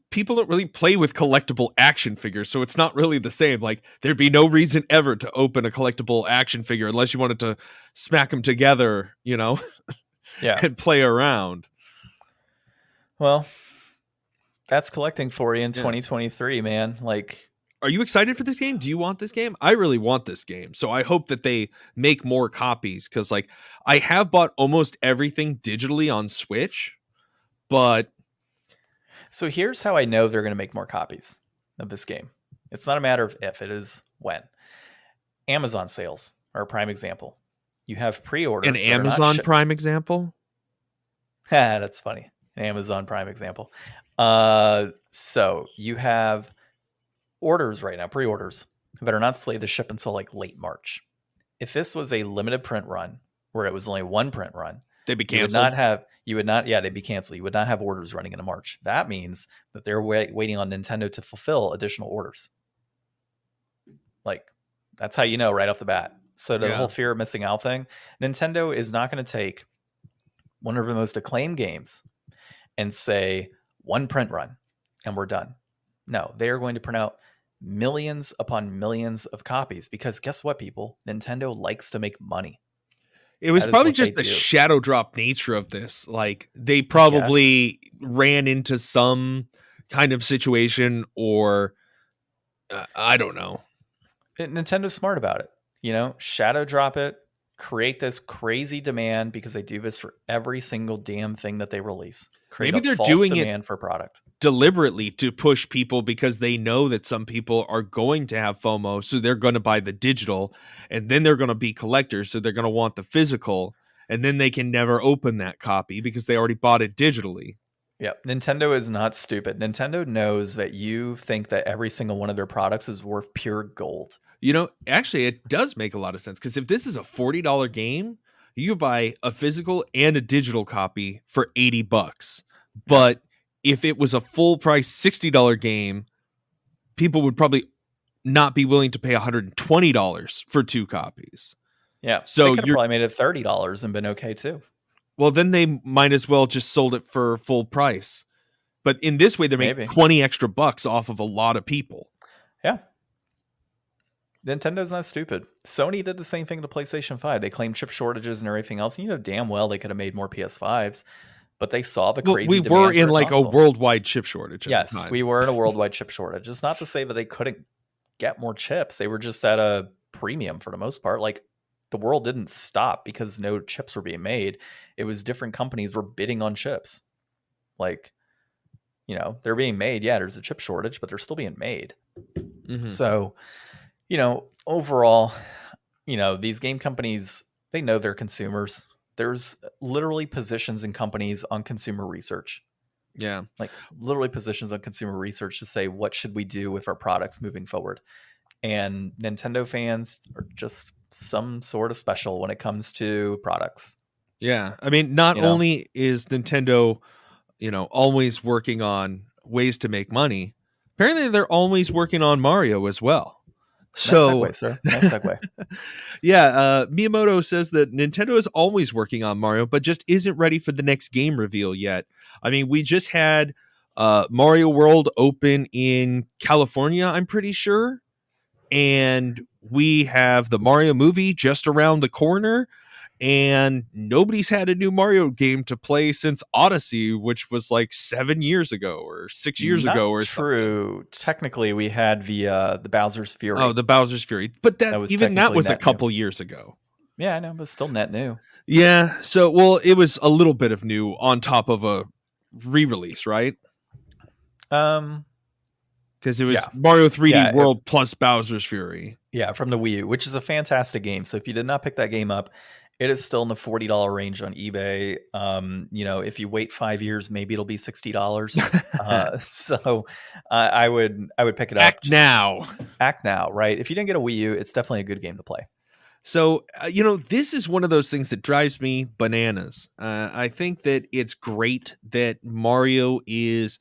People don't really play with collectible action figures, so it's not really the same. Like, there'd be no reason ever to open a collectible action figure unless you wanted to smack them together, yeah, and play around. Well, that's collecting for you in 2023, man. Like, are you excited for this game? Do you want this game? I really want this game. So I hope that they make more copies, because like, I have bought almost everything digitally on Switch, but so here's how I know they're going to make more copies of this game. It's not a matter of if, it is when. Amazon sales are a prime example. You have pre-orders. An Amazon Prime example? That's funny. An Amazon Prime example. So you have orders right now, pre-orders, that are not slated to ship until like late March. If this was a limited print run where it was only one print run, they'd be canceled. They'd be canceled. You would not have orders running into March. That means that they're waiting on Nintendo to fulfill additional orders. Like, that's how you know right off the bat. So the whole fear of missing out thing, Nintendo is not going to take one of the most acclaimed games and say one print run and we're done. No, they are going to print out millions upon millions of copies, because guess what, people? Nintendo likes to make money. It was probably just the shadow drop nature of this. Like, they probably ran into some kind of situation, or I don't know. Nintendo's smart about it. Shadow drop it, create this crazy demand, because they do this for every single damn thing that they release. Maybe they're doing it for product deliberately to push people, because they know that some people are going to have FOMO, so they're going to buy the digital, and then they're going to be collectors, so they're going to want the physical, and then they can never open that copy because they already bought it digitally. Yeah, Nintendo is not stupid. Nintendo knows that you think that every single one of their products is worth pure gold. Actually, it does make a lot of sense, because if this is a $40 game, you buy a physical and a digital copy for $80. But if it was a full price $60 game, people would probably not be willing to pay $120 for two copies. Yeah, so they could have probably made it $30 and been okay too. Well, then they might as well just sold it for full price. But in this way, they're making 20 extra bucks off of a lot of people. Yeah. Nintendo's not stupid. Sony did the same thing to PlayStation 5. They claimed chip shortages and everything else. You know damn well they could have made more PS5s, but they saw the crazy demand. We were in like a worldwide chip shortage. Yes, we were in a worldwide chip shortage. It's not to say that they couldn't get more chips. They were just at a premium for the most part. Like, the world didn't stop because no chips were being made. It was different companies were bidding on chips. Like, they're being made. Yeah, there's a chip shortage, but they're still being made. Mm-hmm. So, overall, these game companies, they know their consumers. There's literally positions in companies on consumer research. Yeah. Like, literally positions on consumer research to say, what should we do with our products moving forward? And Nintendo fans are just some sort of special when it comes to products. Yeah. I mean, not only is Nintendo, always working on ways to make money, apparently they're always working on Mario as well. So, nice segue, sir. Nice segue. Yeah, Miyamoto says that Nintendo is always working on Mario, but just isn't ready for the next game reveal yet. I mean, we just had Mario World open in California, I'm pretty sure. And we have the Mario movie just around the corner. and nobody's had a new Mario game to play since Odyssey, which was like 7 years ago or 6 years ago or something. True. Technically, we had the Bowser's Fury. Oh, the Bowser's Fury, but that was a couple years ago. Yeah, I know, but still net new. Yeah, so well, it was a little bit of new on top of a re-release, right? Because it was Mario 3D World plus Bowser's Fury. Yeah, from the Wii U, which is a fantastic game. So if you did not pick that game up, it is still in the $40 range on eBay. If you wait 5 years, maybe it'll be $60. So I would pick it up. Act now, right? If you didn't get a Wii U, it's definitely a good game to play. So, this is one of those things that drives me bananas. I think that it's great that Mario is,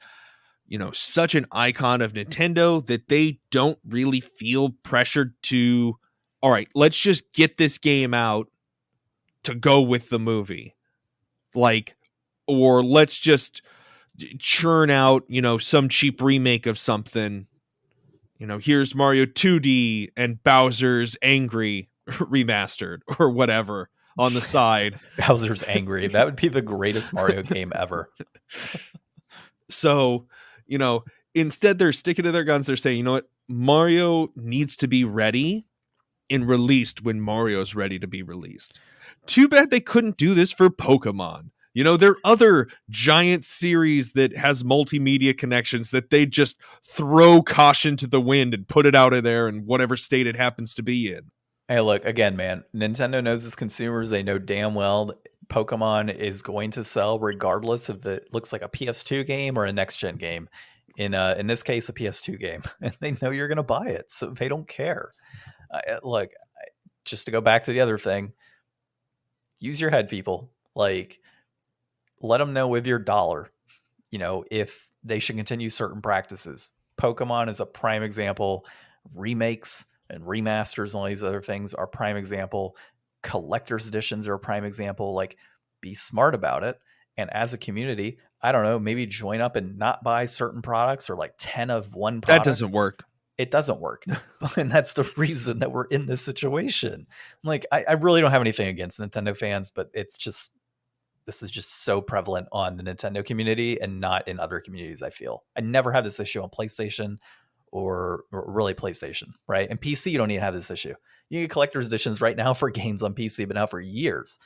such an icon of Nintendo that they don't really feel pressured to, all right, let's just get this game out to go with the movie. Or let's just churn out, some cheap remake of something. Here's Mario 2D and Bowser's Angry remastered or whatever on the side. Bowser's Angry. That would be the greatest Mario game ever. So, instead they're sticking to their guns. They're saying, Mario needs to be ready and released when Mario's ready to be released. Too bad they couldn't do this for Pokemon. There are other giant series that has multimedia connections that they just throw caution to the wind and put it out of there in whatever state it happens to be in. Hey, look, again, man, Nintendo knows its consumers. They know damn well that Pokemon is going to sell regardless if it looks like a PS2 game or a next-gen game. In this case, a PS2 game. And they know you're going to buy it, so they don't care. Look, just to go back to the other thing, use your head, people. Let them know with your dollar, if they should continue certain practices. Pokemon is a prime example. Remakes and remasters and all these other things are prime example. Collector's editions are a prime example. Be smart about it. And as a community, I don't know, maybe join up and not buy certain products or 10 of one product. That doesn't work. It doesn't work. And that's the reason that we're in this situation. I really don't have anything against Nintendo fans, but this is just so prevalent on the Nintendo community and not in other communities, I feel. I never had this issue on PlayStation or really PlayStation, right? And PC, you don't even have this issue. You get collector's editions right now for games on PC, but now for years.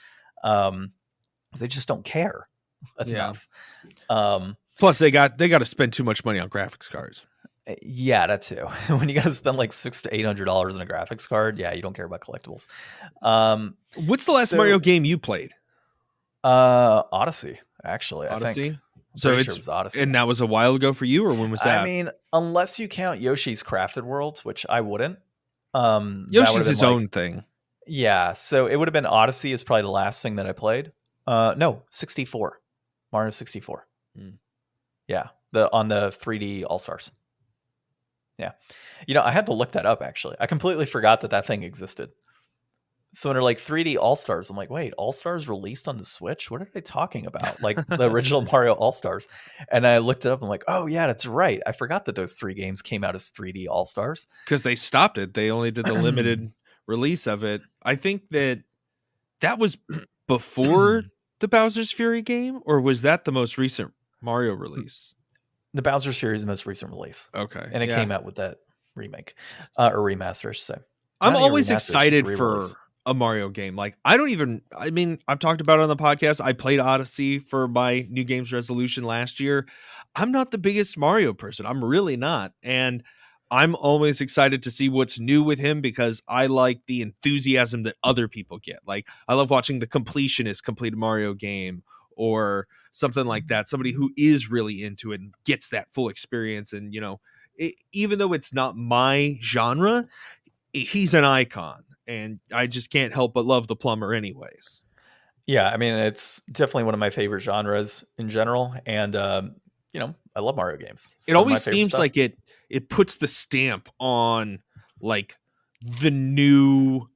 They just don't care enough. Plus, they got to spend too much money on graphics cards. Yeah, that too. When you got to spend $600 to $800 on a graphics card, yeah, you don't care about collectibles. What's the last Mario game you played? Odyssey, actually. Odyssey? I think. So it was Odyssey. And that was a while ago for you, or when was that? I mean, unless you count Yoshi's Crafted Worlds, which I wouldn't. Yoshi's his own thing. Yeah, so it would have been Odyssey is probably the last thing that I played. No, 64. Mario 64. Yeah, on the 3D All-Stars. Yeah. I had to look that up, actually. I completely forgot that thing existed. So when they're 3D All-Stars, I'm like, wait, All-Stars released on the Switch? What are they talking about? The original Mario All-Stars. And I looked it up. I'm like, oh, yeah, that's right. I forgot that those 3 games came out as 3D All-Stars. Because they stopped it. They only did the limited release of it. I think that was before the Bowser's Fury game, or was that the most recent Mario release? The Bowser's Fury is the most recent release. Okay. And it came out with that remake or remaster, I should say. I'm always excited for a Mario game. I've talked about it on the podcast. I played Odyssey for my New Games resolution last year. I'm not the biggest Mario person. I'm really not. And I'm always excited to see what's new with him because I like the enthusiasm that other people get. I love watching the completionist complete a Mario game or something like that. Somebody who is really into it and gets that full experience. And, even though it's not my genre, he's an icon. And I just can't help but love the plumber anyways. Yeah, I mean, it's definitely one of my favorite genres in general. And, I love Mario games. It always seems like it puts the stamp on the new,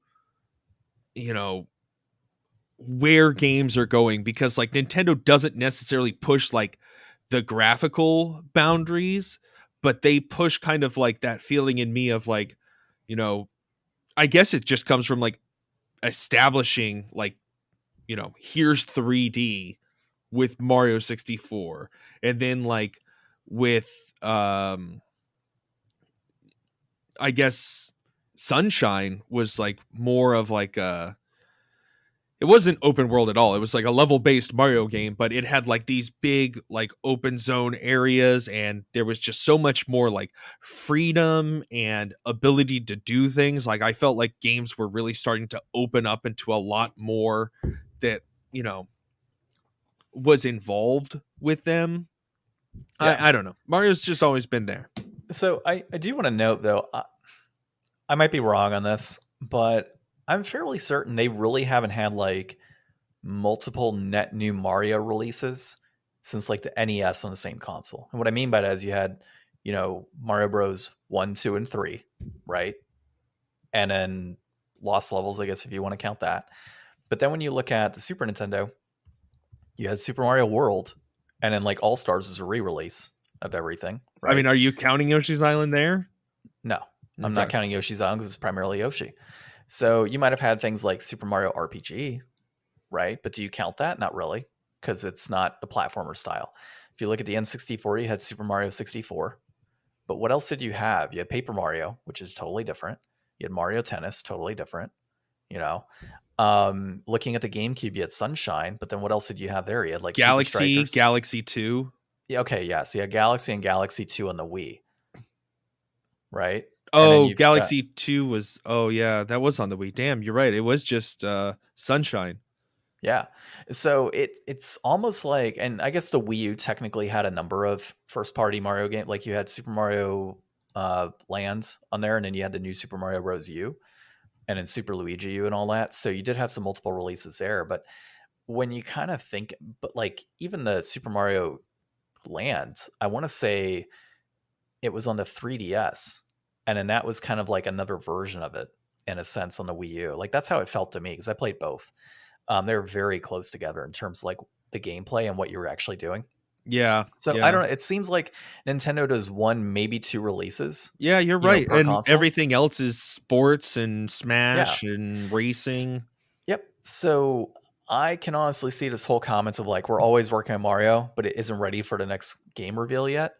where games are going, because Nintendo doesn't necessarily push the graphical boundaries, but they push kind of that feeling in me of I guess it just comes from establishing here's 3D with Mario 64, and then like with I guess Sunshine was like more of like it wasn't open world at all. It was like a level based Mario game, but it had like these big like open zone areas, and there was just so much more like freedom and ability to do things. Like I felt like games were really starting to open up into a lot more that, was involved with them. Yeah. I don't know. Mario's just always been there. So I do want to note though, I might be wrong on this, but I'm fairly certain they really haven't had like multiple net new Mario releases since like the NES on the same console. And what I mean by that is you had, Mario Bros. 1, 2, and 3, right? And then Lost Levels, I guess, if you want to count that. But then when you look at the Super Nintendo, you had Super Mario World, and then like All Stars is a re-release of everything, right? I mean, are you counting Yoshi's Island there? No, I'm not counting Yoshi's Island because it's primarily Yoshi. So you might have had things like Super Mario RPG, right? But do you count that? Not really, because it's not a platformer style. If you look at the N64, you had Super Mario 64. But what else did you have? You had Paper Mario, which is totally different. You had Mario Tennis, totally different. Looking at the GameCube, you had Sunshine, but then what else did you have there? You had like Galaxy, Galaxy 2. Yeah, okay, yeah. So you had Galaxy and Galaxy 2 on the Wii, right? Oh, Galaxy 2 was, yeah, that was on the Wii. Damn, you're right. It was just Sunshine. Yeah. So it's almost like, and I guess the Wii U technically had a number of first party Mario games. Like you had Super Mario Land on there, and then you had the new Super Mario Bros. U, and then Super Luigi U and all that. So you did have some multiple releases there. But when you kind of think, but like even the Super Mario Land, I want to say it was on the 3DS. And then that was kind of like another version of it in a sense on the Wii U. Like that's how it felt to me because I played both. They're very close together in terms of like the gameplay and what you were actually doing. Yeah. So yeah. I don't know. It seems like Nintendo does 1, maybe 2 releases. Yeah, you're right. And console. Everything else is sports and Smash and racing. Yep. So I can honestly see this whole comments of like, we're always working on Mario, but it isn't ready for the next game reveal yet.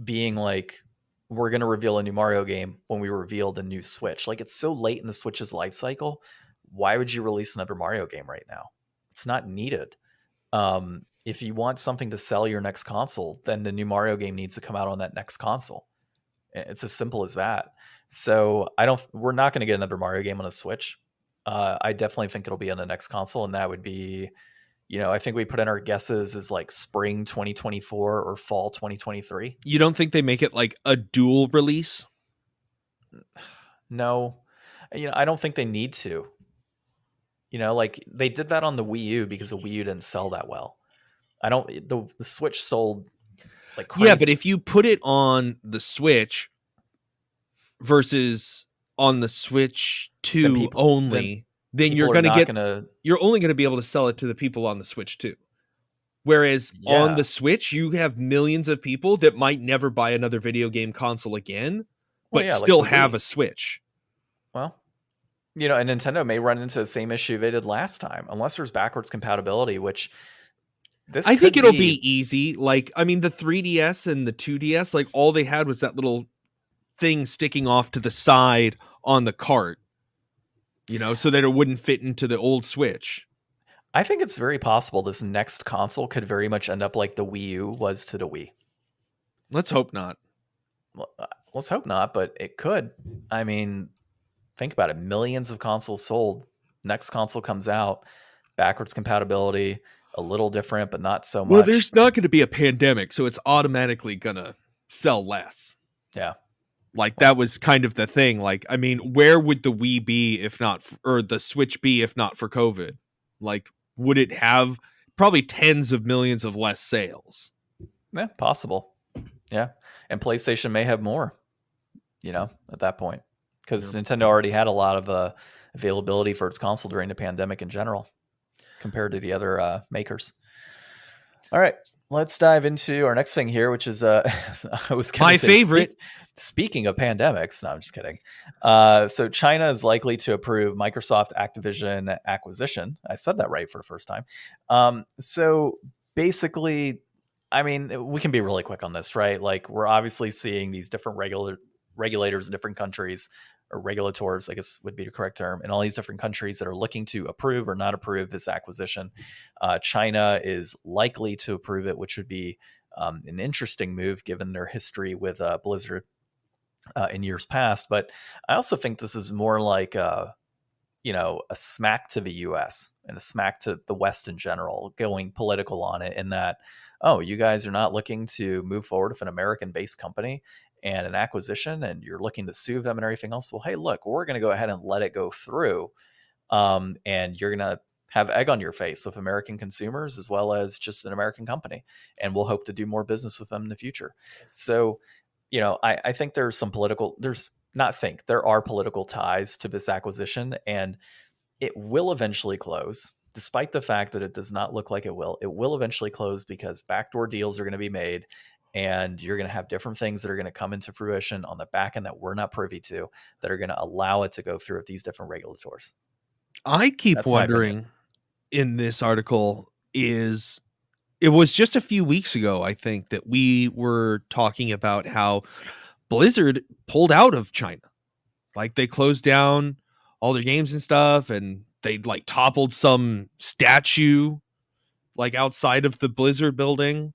Being like, we're going to reveal a new Mario game when we reveal the new Switch. Like it's so late in the Switch's life cycle. Why would you release another Mario game right now? It's not needed. If you want something to sell your next console, then the new Mario game needs to come out on that next console. It's as simple as that. So we're not going to get another Mario game on a Switch. I definitely think it'll be on the next console, and that would be, I think we put in our guesses as like spring 2024 or fall 2023. You don't think they make it like a dual release? No. I don't think they need to. Like they did that on the Wii U because the Wii U didn't sell that well. The Switch sold like crazy. Yeah, but if you put it on the Switch versus on the Switch 2 only, then you're only going to be able to sell it to the people on the Switch 2. Whereas on the Switch, you have millions of people that might never buy another video game console again, but still have a Switch. Well, and Nintendo may run into the same issue they did last time, unless there's backwards compatibility, which I think it'll be easy. Like, I mean, the 3DS and the 2DS, like all they had was that little thing sticking off to the side on the cart, so that it wouldn't fit into the old Switch. I think it's very possible this next console could very much end up like the Wii U was to the Wii. Let's hope not. Well, let's hope not, but it could. I mean, think about it. Millions of consoles sold. Next console comes out, backwards compatibility, a little different, but not so much. Well, there's not going to be a pandemic, so it's automatically going to sell less. Yeah. Like that was kind of the thing. Like, I mean, where would the Wii be if not, or the Switch be if not for COVID? Like, would it have probably tens of millions of less sales? Yeah, possible. Yeah. And PlayStation may have more, at that point. Because Nintendo already had a lot of availability for its console during the pandemic in general compared to the other makers. All right, let's dive into our next thing here, which is I was my favorite. Speaking of pandemics, no, I'm just kidding. So China is likely to approve Microsoft Activision acquisition. I said that right for the first time. So basically, I mean, we can be really quick on this, right? Like we're obviously seeing these different regulators in different countries, or regulators, I guess would be the correct term, in all these different countries that are looking to approve or not approve this acquisition. China is likely to approve it, which would be an interesting move given their history with Blizzard in years past. But I also think this is more like a smack to the U.S. and a smack to the West in general, going political on it. In that, oh, you guys are not looking to move forward with an American-based company and an acquisition, and you're looking to sue them and everything else. Well, hey, look, we're going to go ahead and let it go through, and you're going to have egg on your face with American consumers as well as just an American company, and we'll hope to do more business with them in the future. So I think there are political ties to this acquisition, and it will eventually close, despite the fact that it does not look like it will. It will eventually close because backdoor deals are going to be made, and you're going to have different things that are going to come into fruition on the back end that we're not privy to, that are going to allow it to go through these different regulators. I keep wondering in this article it was just a few weeks ago, I think, that we were talking about how Blizzard pulled out of China. Like they closed down all their games and stuff, and they like toppled some statue like outside of the Blizzard building.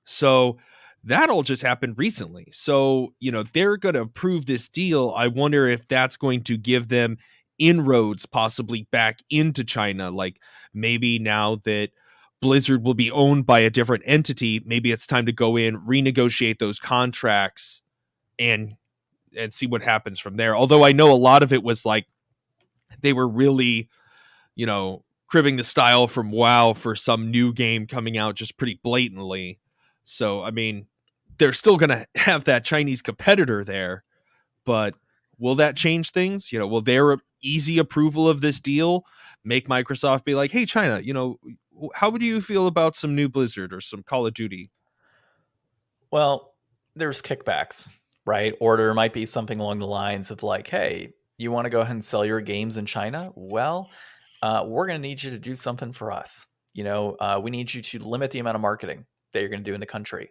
So that all just happened recently. So, they're going to approve this deal. I wonder if that's going to give them inroads possibly back into China. Like maybe now that Blizzard will be owned by a different entity, maybe it's time to go in, renegotiate those contracts and see what happens from there. Although I know a lot of it was like they were really, cribbing the style from WoW for some new game coming out just pretty blatantly. So, I mean, they're still going to have that Chinese competitor there, but will that change things? Will their easy approval of this deal make Microsoft be like, hey, China, how would you feel about some new Blizzard or some Call of Duty? Well, there's kickbacks, right? Or there might be something along the lines of like, hey, you want to go ahead and sell your games in China? Well, we're going to need you to do something for us. We need you to limit the amount of marketing that you're going to do in the country,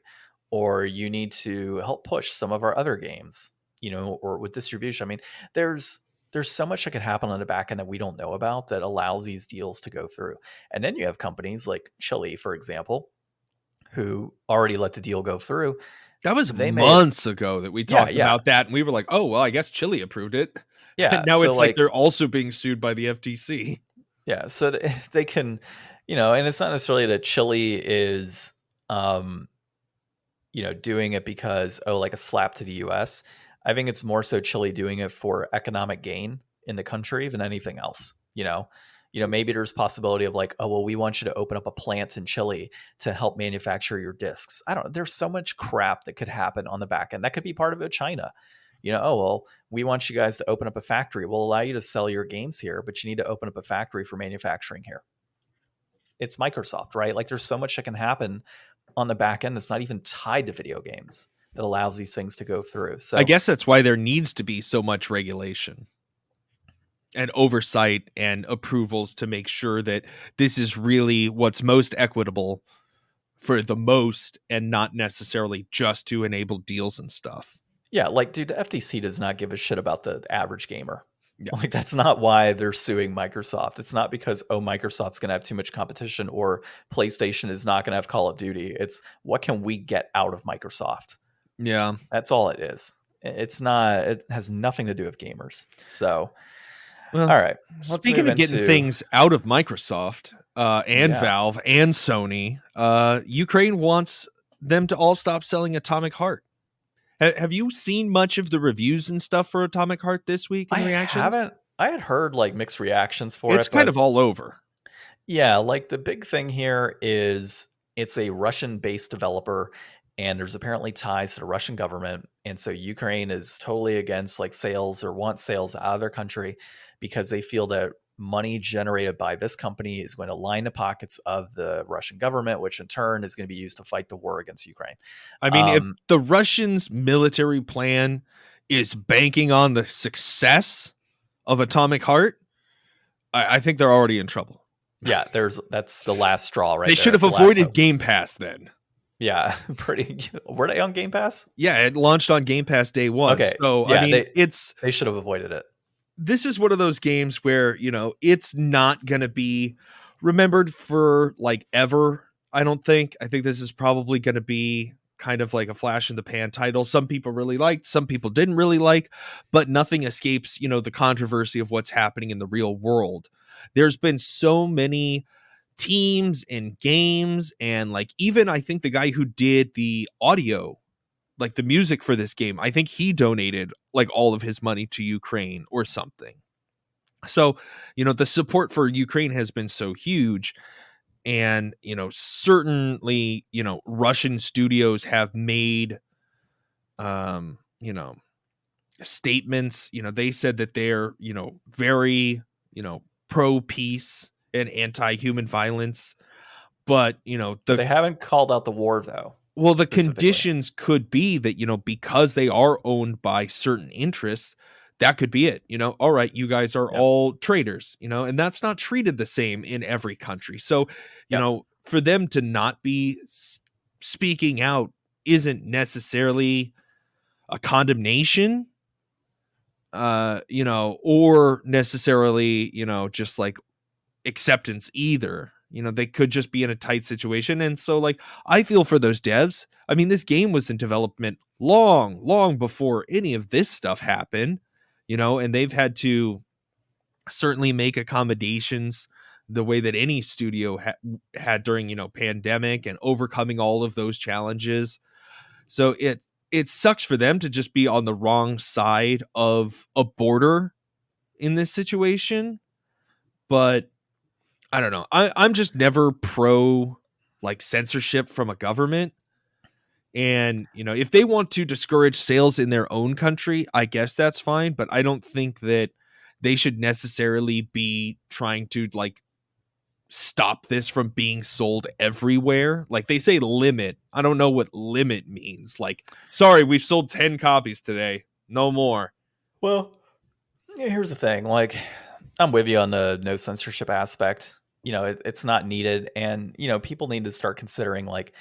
or you need to help push some of our other games, or with distribution. I mean, there's so much that could happen on the back end that we don't know about that allows these deals to go through. And then you have companies like Chile, for example, who already let the deal go through. That was months ago that we talked about that, and we were like, oh, well, I guess Chile approved it. Yeah. And now it's like they're also being sued by the FTC. Yeah. So they can, and it's not necessarily that Chile is, doing it because, like a slap to the US. I think it's more so Chile doing it for economic gain in the country than anything else. Maybe there's possibility of like, oh, well, we want you to open up a plant in Chile to help manufacture your discs. There's so much crap that could happen on the back end. That could be part of it, China. Oh, well, we want you guys to open up a factory. We'll allow you to sell your games here, but you need to open up a factory for manufacturing here. It's Microsoft, right? Like there's so much that can happen on the back end that's not even tied to video games that allows these things to go through. So I guess that's why there needs to be so much regulation and oversight and approvals to make sure that this is really what's most equitable for the most and not necessarily just to enable deals and stuff. Yeah, like, dude, the FTC does not give a shit about the average gamer. Yeah. Like, that's not why they're suing Microsoft. It's not because, Microsoft's going to have too much competition or PlayStation is not going to have Call of Duty. It's what can we get out of Microsoft? Yeah. That's all it is. It has nothing to do with gamers. So, well, all right. Speaking of getting things out of Microsoft and Valve and Sony, Ukraine wants them to all stop selling Atomic Heart. Have you seen much of the reviews and stuff for Atomic Heart this week? I haven't. I had heard like mixed reactions for it. It's kind of all over. Yeah, like the big thing here is it's a Russian-based developer, and there's apparently ties to the Russian government, and so Ukraine is totally against like sales or wants sales out of their country because they feel that money generated by this company is going to line the pockets of the Russian government, which in turn is going to be used to fight the war against Ukraine. I mean, if the Russians' military plan is banking on the success of Atomic Heart, I think they're already in trouble. Yeah, that's the last straw, right? They should have avoided Game Pass then. Yeah, were they on Game Pass? Yeah, it launched on Game Pass day one. Okay, so yeah, I mean, they should have avoided it. This is one of those games where, you know, it's not going to be remembered for like ever. I don't think. I think this is probably going to be kind of like a flash in the pan title. Some people really liked, some people didn't really like, but nothing escapes, you know, the controversy of what's happening in the real world. There's been so many teams and games, and like even I think the guy who did the audio, like the music for this game, I think he donated like all of his money to Ukraine or something. So, you know, the support for Ukraine has been so huge. And, you know, certainly, you know, Russian studios have made, you know, statements. You know, they said that they're, you know, very, you know, pro peace and anti-human violence. But, you know, they haven't called out the war, though. Well, the conditions could be that, you know, because they are owned by certain interests, that could be it. You know, all right, you guys are all traitors, you know, and that's not treated the same in every country. So, you know, for them to not be speaking out isn't necessarily a condemnation, you know, or necessarily, you know, just like acceptance either. You know, they could just be in a tight situation. And so, like, I feel for those devs. I mean, this game was in development long before any of this stuff happened, you know, and they've had to certainly make accommodations the way that any studio had during, you know, pandemic and overcoming all of those challenges. So it sucks for them to just be on the wrong side of a border in this situation. But I don't know. I'm just never pro like censorship from a government. And, you know, if they want to discourage sales in their own country, I guess that's fine. But I don't think that they should necessarily be trying to like stop this from being sold everywhere. Like they say limit. I don't know what limit means. Like, sorry, we've sold 10 copies today. No more. Well, here's the thing. Like, I'm with you on the no censorship aspect. You know, it's not needed. And, you know, people need to start considering like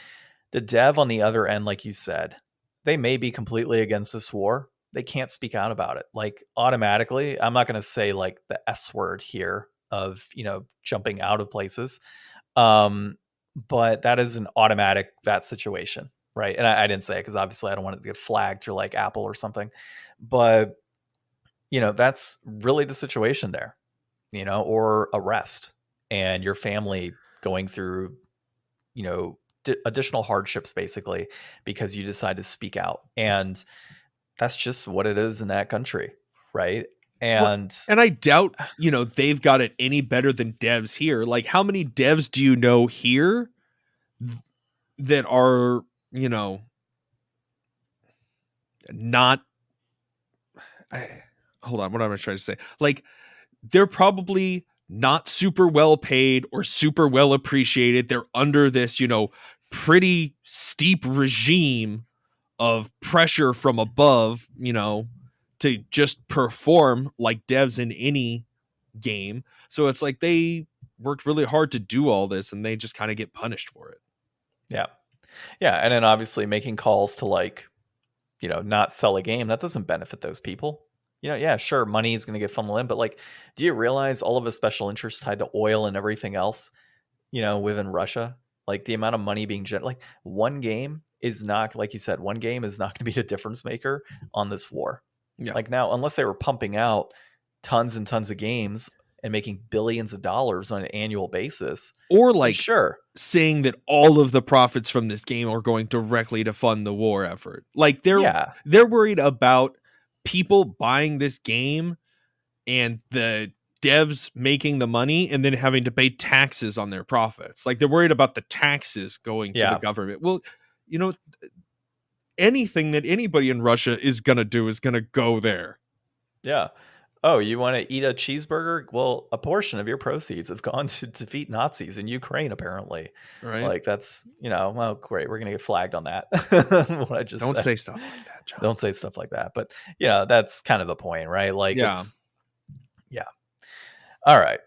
the dev on the other end, like you said, they may be completely against this war. They can't speak out about it. Like automatically, I'm not going to say like the S word here of, you know, jumping out of places. But that is an automatic that situation. Right. And I didn't say it because obviously I don't want it to get flagged through like Apple or something. But, you know, that's really the situation there, you know, or arrest and your family going through, you know, additional hardships basically because you decide to speak out. And that's just what it is in that country. Right. And I doubt, you know, they've got it any better than devs here. Like how many devs do you know here that are, you know, not, hold on, what am I trying to say? Like they're probably not super well paid or super well appreciated. They're under this, you know, pretty steep regime of pressure from above, you know, to just perform like devs in any game. So it's like they worked really hard to do all this and they just kind of get punished for it. Yeah. Yeah. And then obviously making calls to like, you know, not sell a game, that doesn't benefit those people. You know, yeah, sure, money is going to get funneled in, but like, do you realize all of the special interests tied to oil and everything else, you know, within Russia? Like the amount of money being generated, like one game is not, like you said, one game is not going to be the difference maker on this war. Yeah. Like now, unless they were pumping out tons and tons of games and making billions of dollars on an annual basis, or like sure, saying that all of the profits from this game are going directly to fund the war effort. Like they're worried about people buying this game and the devs making the money and then having to pay taxes on their profits. Like they're worried about the taxes going to the government. Well, you know, anything that anybody in Russia is going to do is going to go there. Yeah. oh, you want to eat a cheeseburger? Well, a portion of your proceeds have gone to defeat Nazis in Ukraine, apparently. Right. Like, that's, well, great. We're going to get flagged on that. What I just Don't said. say stuff like that, John. Don't say stuff like that. But, that's kind of the point, right? Like, yeah. All right.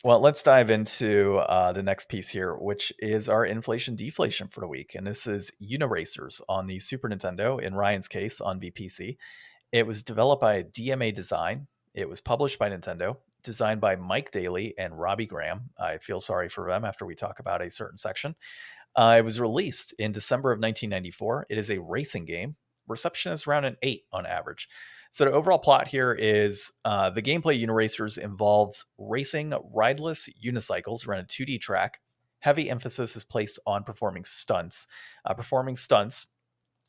Well, let's dive into the next piece here, which is our inflation deflation for the week. And this is Uniracers on the Super Nintendo, in Ryan's case on VPC. It was developed by DMA Design. It was published by Nintendo, designed by Mike Daly and Robbie Graham. I feel sorry for them after we talk about a certain section. It was released in December of 1994. It is a racing game. Reception is around an 8 on average. So the overall plot here is the gameplay Uniracers involves racing rideless unicycles around a 2D track. Heavy emphasis is placed on performing stunts. Performing stunts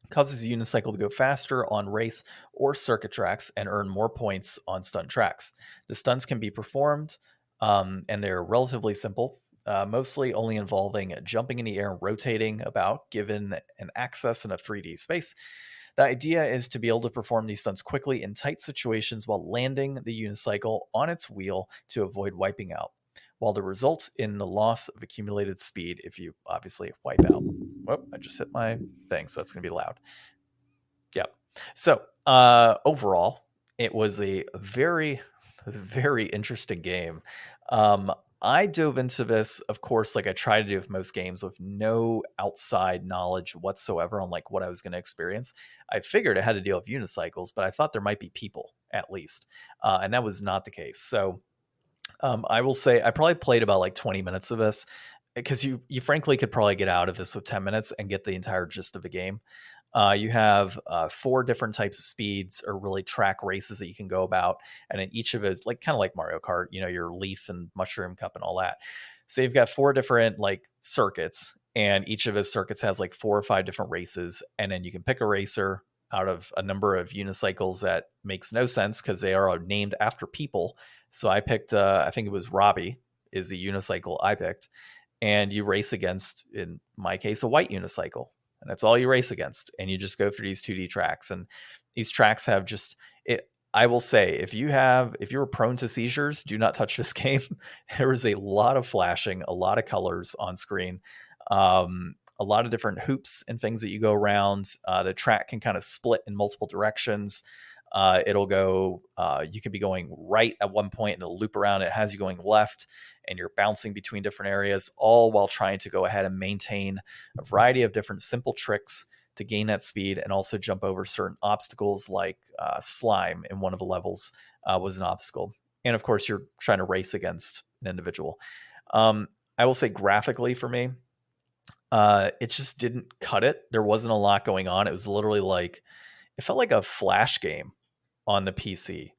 causes a unicycle to go faster on race or circuit tracks and earn more points on stunt tracks. The stunts can be performed, and they're relatively simple, mostly only involving jumping in the air and rotating about, given an access in a 3D space. The idea is to be able to perform these stunts quickly in tight situations while landing the unicycle on its wheel to avoid wiping out, while the result in the loss of accumulated speed if you obviously wipe out. Whoop, I just hit my thing, so it's going to be loud. Yep. So overall, it was a very, very interesting game. I dove into this, of course, like I try to do with most games, with no outside knowledge whatsoever on like what I was going to experience. I figured I had to deal with unicycles, but I thought there might be people at least, and that was not the case. So I will say I probably played about like 20 minutes of this, because you frankly could probably get out of this with 10 minutes and get the entire gist of the game. You have 4 different types of speeds, or really track races that you can go about. And in each of it is like kind of like Mario Kart, your leaf and mushroom cup and all that. So you've got 4 different like circuits, and each of those circuits has like 4 or 5 different races. And then you can pick a racer out of a number of unicycles that makes no sense because they are named after people. So I picked, I think it was Robbie is the unicycle I picked. And you race against, in my case, a white unicycle. And that's all you race against. And you just go through these 2D tracks. And these tracks have just it. I will say, if you're prone to seizures, do not touch this game. There is a lot of flashing, a lot of colors on screen, a lot of different hoops and things that you go around. The track can kind of split in multiple directions. It'll go, you could be going right at one point and it'll loop around. It has you going left, and you're bouncing between different areas, all while trying to go ahead and maintain a variety of different simple tricks to gain that speed, and also jump over certain obstacles, like slime in one of the levels was an obstacle. And of course, you're trying to race against an individual. I will say graphically for me, it just didn't cut it. There wasn't a lot going on. It was literally like, it felt like a Flash game on the PC,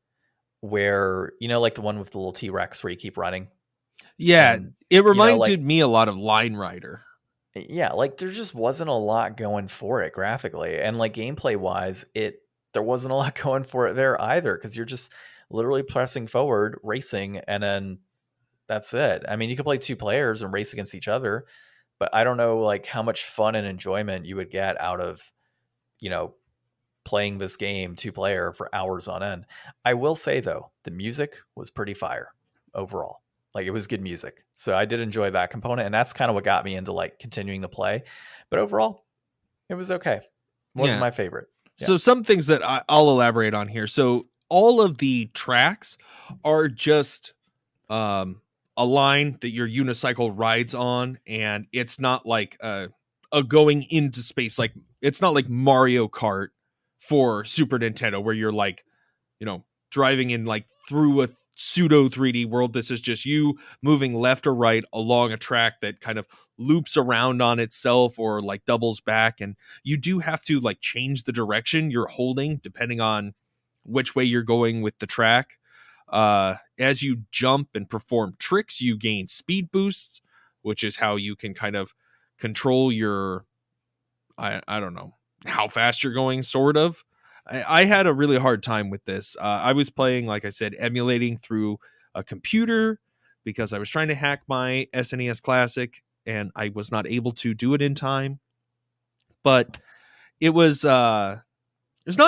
where, like the one with the little T-Rex where you keep running. Yeah, and, it reminded me a lot of Line Rider. Yeah, like there just wasn't a lot going for it graphically, and like gameplay wise, there wasn't a lot going for it there either, because you're just literally pressing forward, racing, and then that's it. I mean, you could play 2 players and race against each other, but I don't know like how much fun and enjoyment you would get out of, playing this game 2-player for hours on end. I will say though, the music was pretty fire overall. Like, it was good music. So I did enjoy that component, and that's kind of what got me into like continuing to play. But overall, it was okay. Wasn't my favorite. Yeah. So some things that I'll elaborate on here. So all of the tracks are just a line that your unicycle rides on, and it's not like a going into space. Like, it's not like Mario Kart for Super Nintendo, where you're like, driving in like through a pseudo 3D world. This is just you moving left or right along a track that kind of loops around on itself, or like doubles back, and you do have to like change the direction you're holding depending on which way you're going with the track. As you jump and perform tricks, you gain speed boosts, which is how you can kind of control your, I don't know how fast you're going, sort of. I had a really hard time with this. I was playing, like I said, emulating through a computer, because I was trying to hack my SNES Classic, and I was not able to do it in time. But it was not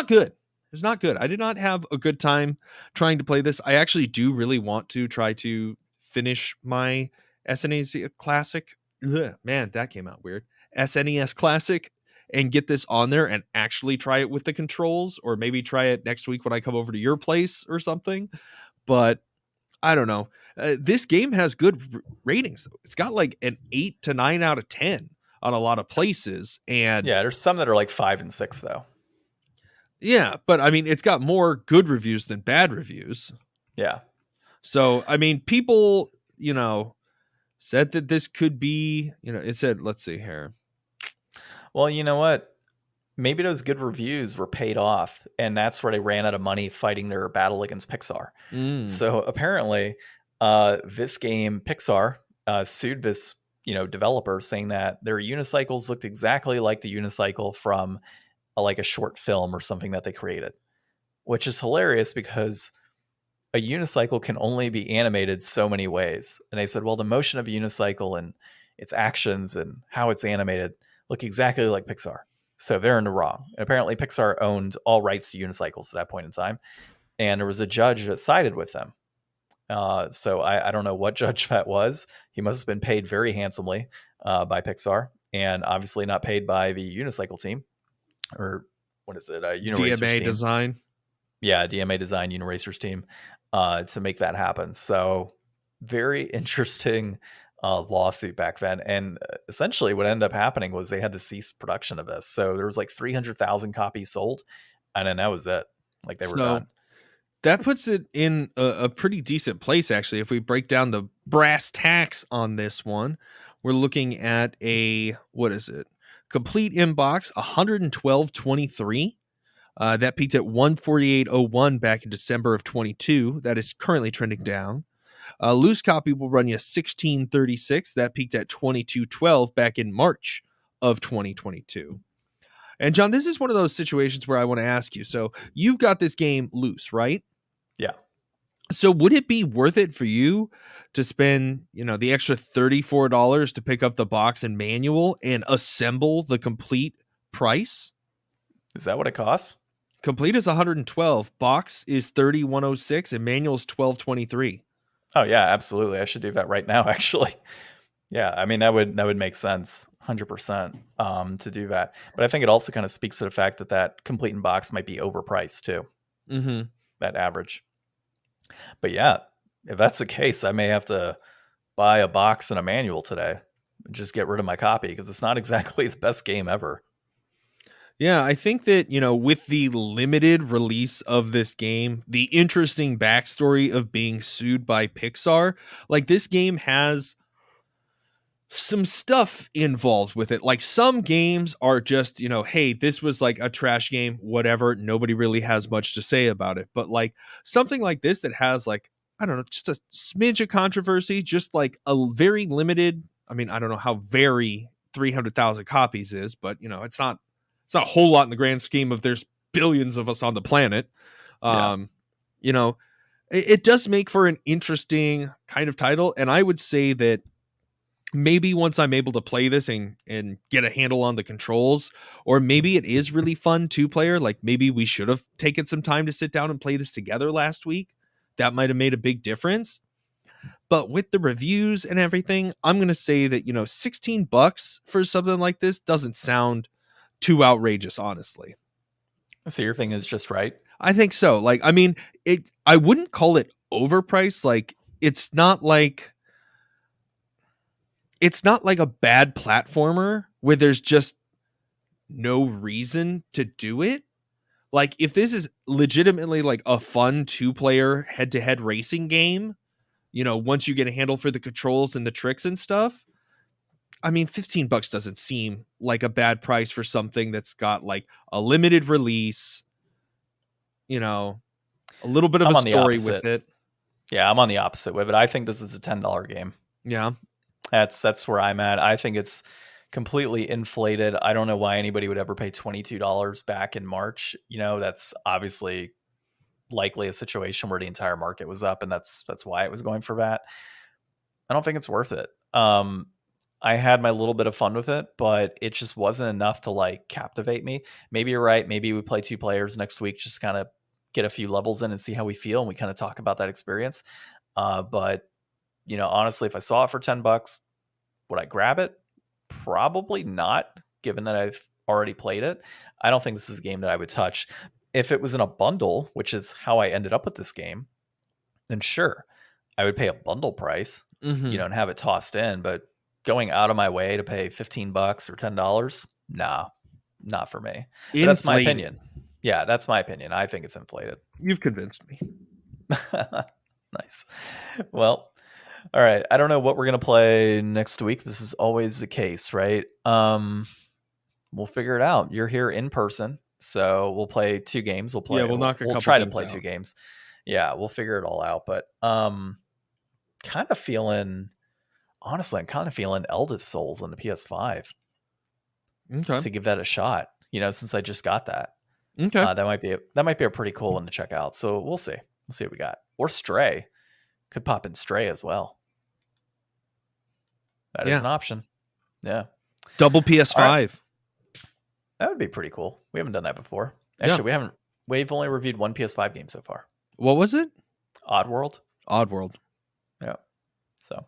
good. It's not good. I did not have a good time trying to play this. I actually do really want to try to finish my SNES Classic. Ugh, man, that came out weird. SNES Classic, and get this on there and actually try it with the controls, or maybe try it next week when I come over to your place or something. But I don't know. This game has good ratings, though. It's got like an 8 to 9 out of 10 on a lot of places. And yeah, there's some that are like 5 and 6 though. Yeah, but I mean, it's got more good reviews than bad reviews. Yeah. So, I mean, people, said that this could be, it said, let's see here. Well, you know what? Maybe those good reviews were paid off, and that's where they ran out of money fighting their battle against Pixar. So apparently, this game, Pixar, sued this, developer, saying that their unicycles looked exactly like the unicycle from like a short film or something that they created, which is hilarious because a unicycle can only be animated so many ways. And they said, well, the motion of a unicycle and its actions and how it's animated look exactly like Pixar. So they're in the wrong. And apparently Pixar owned all rights to unicycles at that point in time. And there was a judge that sided with them. So I don't know what judge that was. He must have been paid very handsomely by Pixar, and obviously not paid by the unicycle team. Or what is it? Uniracers DMA team. Design. Yeah, DMA Design, Uniracers team, to make that happen. So very interesting lawsuit back then. And essentially what ended up happening was they had to cease production of this. So there was like 300,000 copies sold, and then that was it. Like they were done. That puts it in a pretty decent place, actually. If we break down the brass tacks on this one, we're looking at what is it? Complete inbox, 112.23. That peaked at 148.01 back in December of 22. That is currently trending down. Loose copy will run you 16.36. That peaked at 22.12 back in March of 2022. And John, this is one of those situations where I want to ask you. So you've got this game loose, right? Yeah. So would it be worth it for you to spend, the extra $34 to pick up the box and manual and assemble the complete price? Is that what it costs? Complete is 112, box is 3106, and manual is 1223. Oh yeah, absolutely. I should do that right now, actually. Yeah, I mean that would make sense, 100%, to do that. But I think it also kind of speaks to the fact that complete in box might be overpriced too. Mm-hmm. That average. But yeah, if that's the case, I may have to buy a box and a manual today and just get rid of my copy, because it's not exactly the best game ever. Yeah, I think that, with the limited release of this game, the interesting backstory of being sued by Pixar, like this game has some stuff involved with it. Like some games are just, hey, this was like a trash game, whatever. Nobody really has much to say about it. But like something like this that has like, I don't know, just a smidge of controversy, just like a very limited, I mean, I don't know how very 300,000 copies is, but it's not a whole lot in the grand scheme of there's billions of us on the planet. It does make for an interesting kind of title. And I would say that maybe once I'm able to play this and get a handle on the controls, or maybe it is really fun two-player, like maybe we should have taken some time to sit down and play this together last week. That might have made a big difference. But with the reviews and everything, I'm going to say that, $16 for something like this doesn't sound too outrageous, honestly. So your thing is just right? I think so. Like, I mean, I wouldn't call it overpriced. Like, it's not like a bad platformer where there's just no reason to do it. Like, if this is legitimately like a fun two-player head-to-head racing game, once you get a handle for the controls and the tricks and stuff, I mean, $15 doesn't seem like a bad price for something that's got like a limited release, a little bit of a story with it. Yeah, I'm on the opposite with it. I think this is a $10 game. Yeah. That's where I'm at. I think it's completely inflated. I don't know why anybody would ever pay $22 back in March. That's obviously likely a situation where the entire market was up, and that's why it was going for that. I don't think it's worth it. I had my little bit of fun with it, but it just wasn't enough to like captivate me. Maybe you're right. Maybe we play 2 players next week, just kind of get a few levels in and see how we feel, and we kind of talk about that experience. But honestly, if I saw it for $10, would I grab it? Probably not, given that I've already played it. I don't think this is a game that I would touch. If it was in a bundle, which is how I ended up with this game, then sure, I would pay a bundle price, and have it tossed in. But going out of my way to pay $15 or $10, nah, not for me. But that's my opinion. Yeah, that's my opinion. I think it's inflated. You've convinced me. Nice. Well, all right. I don't know what we're going to play next week. This is always the case, right? We'll figure it out. You're here in person, so we'll play 2 games. We'll try to play 2 games. Yeah, we'll figure it all out. But honestly, I'm kind of feeling Eldest Souls on the PS5. Okay. To give that a shot, since I just got that. Okay. That might be a pretty cool one to check out. So we'll see. We'll see what we got. Or Stray. Could pop in Stray as well. That is an option. Yeah. Double PS5. Right. That would be pretty cool. We haven't done that before. Actually, we've only reviewed 1 PS5 game so far. What was it? Oddworld. Yeah. So,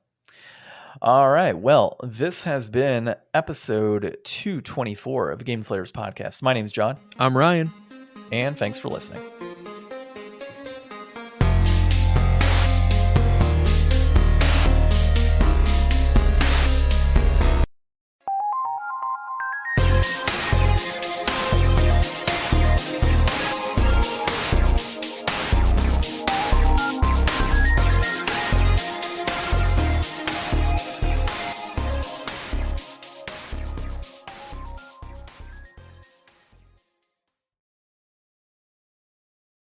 all right. Well, this has been episode 224 of Game Deflators Podcast. My name's John. I'm Ryan. And thanks for listening.